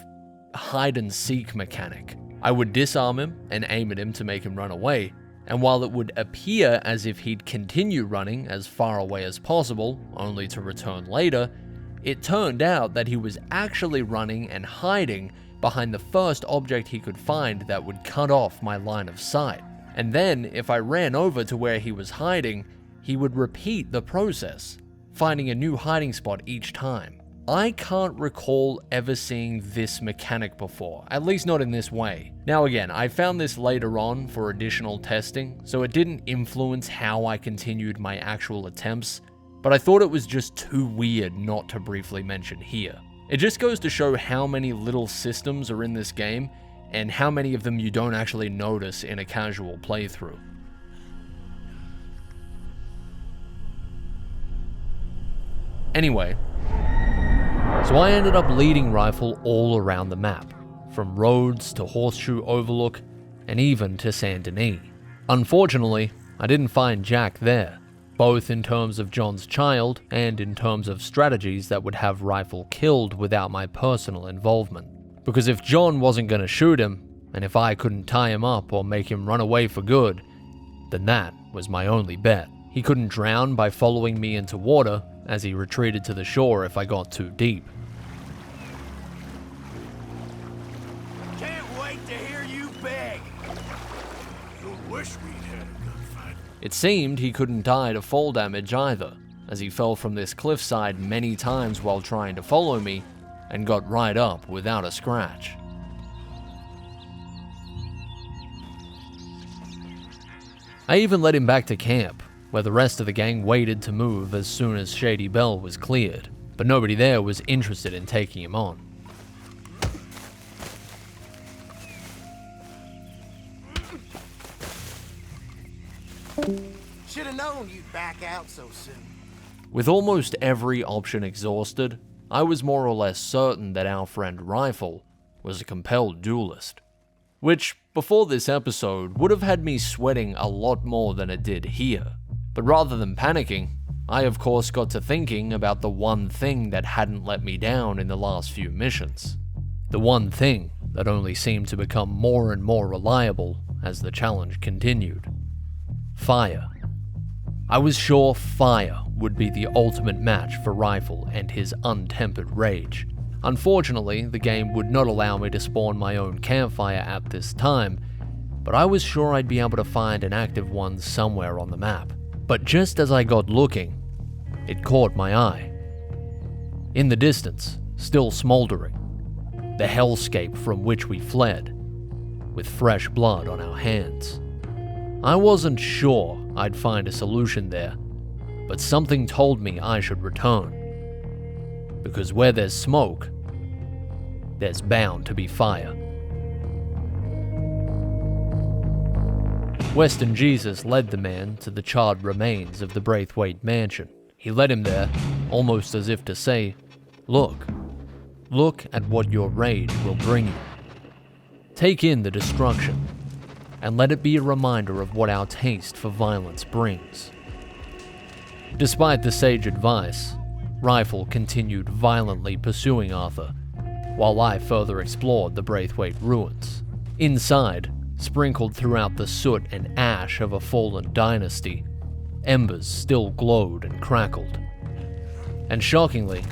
hide-and-seek mechanic. I would disarm him and aim at him to make him run away, and while it would appear as if he'd continue running as far away as possible, only to return later, it turned out that he was actually running and hiding behind the first object he could find that would cut off my line of sight. And then, if I ran over to where he was hiding, he would repeat the process, finding a new hiding spot each time. I can't recall ever seeing this mechanic before, at least not in this way. Now again, I found this later on for additional testing, so it didn't influence how I continued my actual attempts, but I thought it was just too weird not to briefly mention here. It just goes to show how many little systems are in this game, and how many of them you don't actually notice in a casual playthrough. Anyway, so I ended up leading Rifle all around the map, from Rhodes to Horseshoe Overlook, and even to Saint Denis. Unfortunately, I didn't find Jack there, both in terms of John's child and in terms of strategies that would have Rifle killed without my personal involvement. Because if John wasn't going to shoot him, and if I couldn't tie him up or make him run away for good, then that was my only bet. He couldn't drown by following me into water, as he retreated to the shore if I got too deep. Can't wait to hear you beg. You'll wish we'd had a gunfight. It seemed he couldn't die to fall damage either, as he fell from this cliffside many times while trying to follow me, and got right up without a scratch. I even led him back to camp, where the rest of the gang waited to move as soon as Shady Belle was cleared, but nobody there was interested in taking him on. Should have known you'd back out so soon. With almost every option exhausted, I was more or less certain that our friend Rifle was a compelled duelist. Which, before this episode, would have had me sweating a lot more than it did here. But rather than panicking, I of course got to thinking about the one thing that hadn't let me down in the last few missions. The one thing that only seemed to become more and more reliable as the challenge continued. Fire. I was sure fire would be the ultimate match for Rifle and his untempered rage. Unfortunately, the game would not allow me to spawn my own campfire at this time, but I was sure I'd be able to find an active one somewhere on the map. But just as I got looking, it caught my eye. In the distance, still smoldering, the hellscape from which we fled, with fresh blood on our hands. I wasn't sure I'd find a solution there, but something told me I should return. Because where there's smoke, there's bound to be fire. Western Jesus led the man to the charred remains of the Braithwaite mansion. He led him there, almost as if to say, look at what your rage will bring you. Take in the destruction, and let it be a reminder of what our taste for violence brings. Despite the sage advice, Rifle continued violently pursuing Arthur, while I further explored the Braithwaite ruins. Inside, sprinkled throughout the soot and ash of a fallen dynasty, embers still glowed and crackled. And shockingly,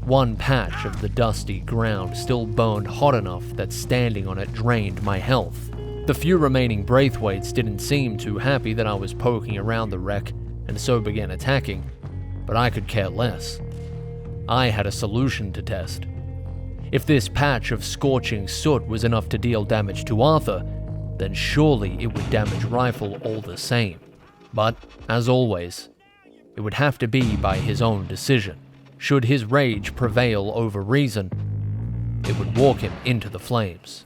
one patch of the dusty ground still burned hot enough that standing on it drained my health. The few remaining Braithwaites didn't seem too happy that I was poking around the wreck and so began attacking, but I could care less. I had a solution to test. If this patch of scorching soot was enough to deal damage to Arthur, then surely it would damage Rifle all the same. But, as always, it would have to be by his own decision. Should his rage prevail over reason, it would walk him into the flames.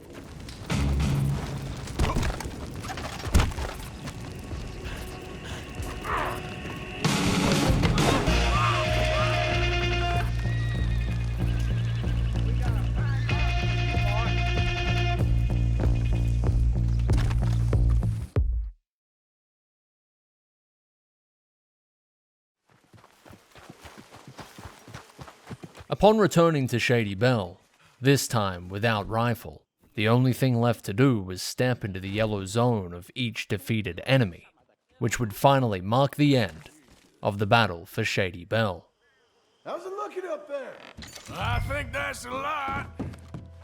Upon returning to Shady Belle, this time without Rifle, the only thing left to do was step into the yellow zone of each defeated enemy, which would finally mark the end of the battle for Shady Belle. How's it looking up there? I think that's a lot.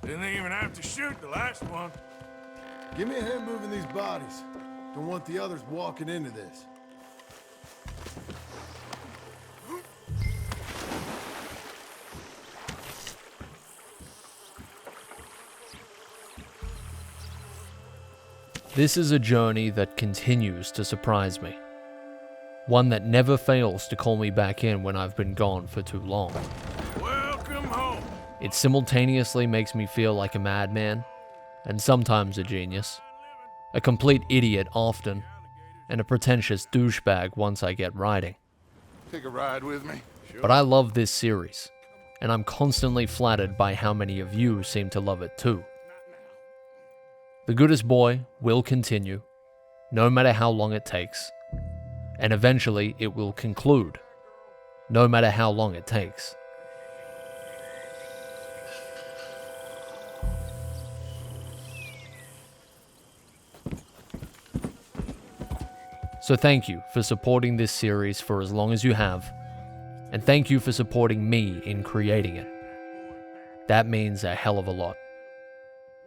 Didn't even have to shoot the last one. Give me a hand moving these bodies. Don't want the others walking into this. This is a journey that continues to surprise me. One that never fails to call me back in when I've been gone for too long. Welcome home. It simultaneously makes me feel like a madman, and sometimes a genius. A complete idiot often, and a pretentious douchebag once I get riding. Take a ride with me? But I love this series, and I'm constantly flattered by how many of you seem to love it too. The Goodest Boy will continue, no matter how long it takes, and eventually it will conclude, no matter how long it takes. So thank you for supporting this series for as long as you have, and thank you for supporting me in creating it. That means a hell of a lot.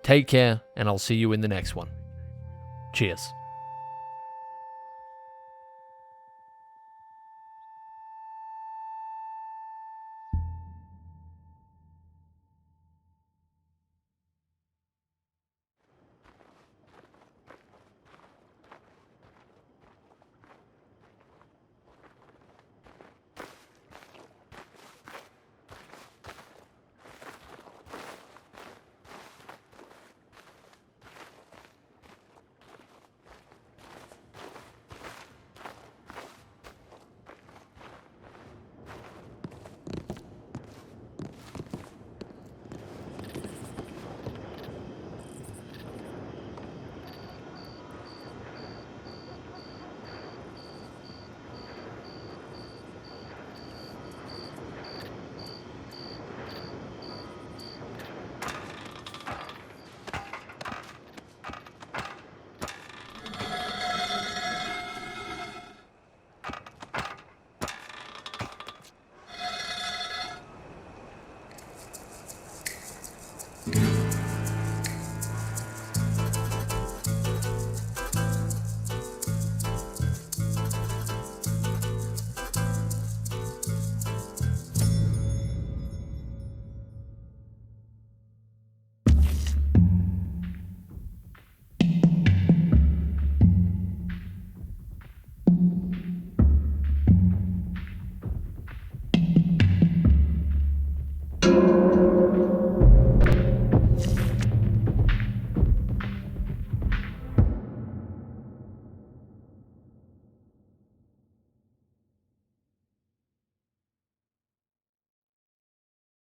Take care, and I'll see you in the next one. Cheers.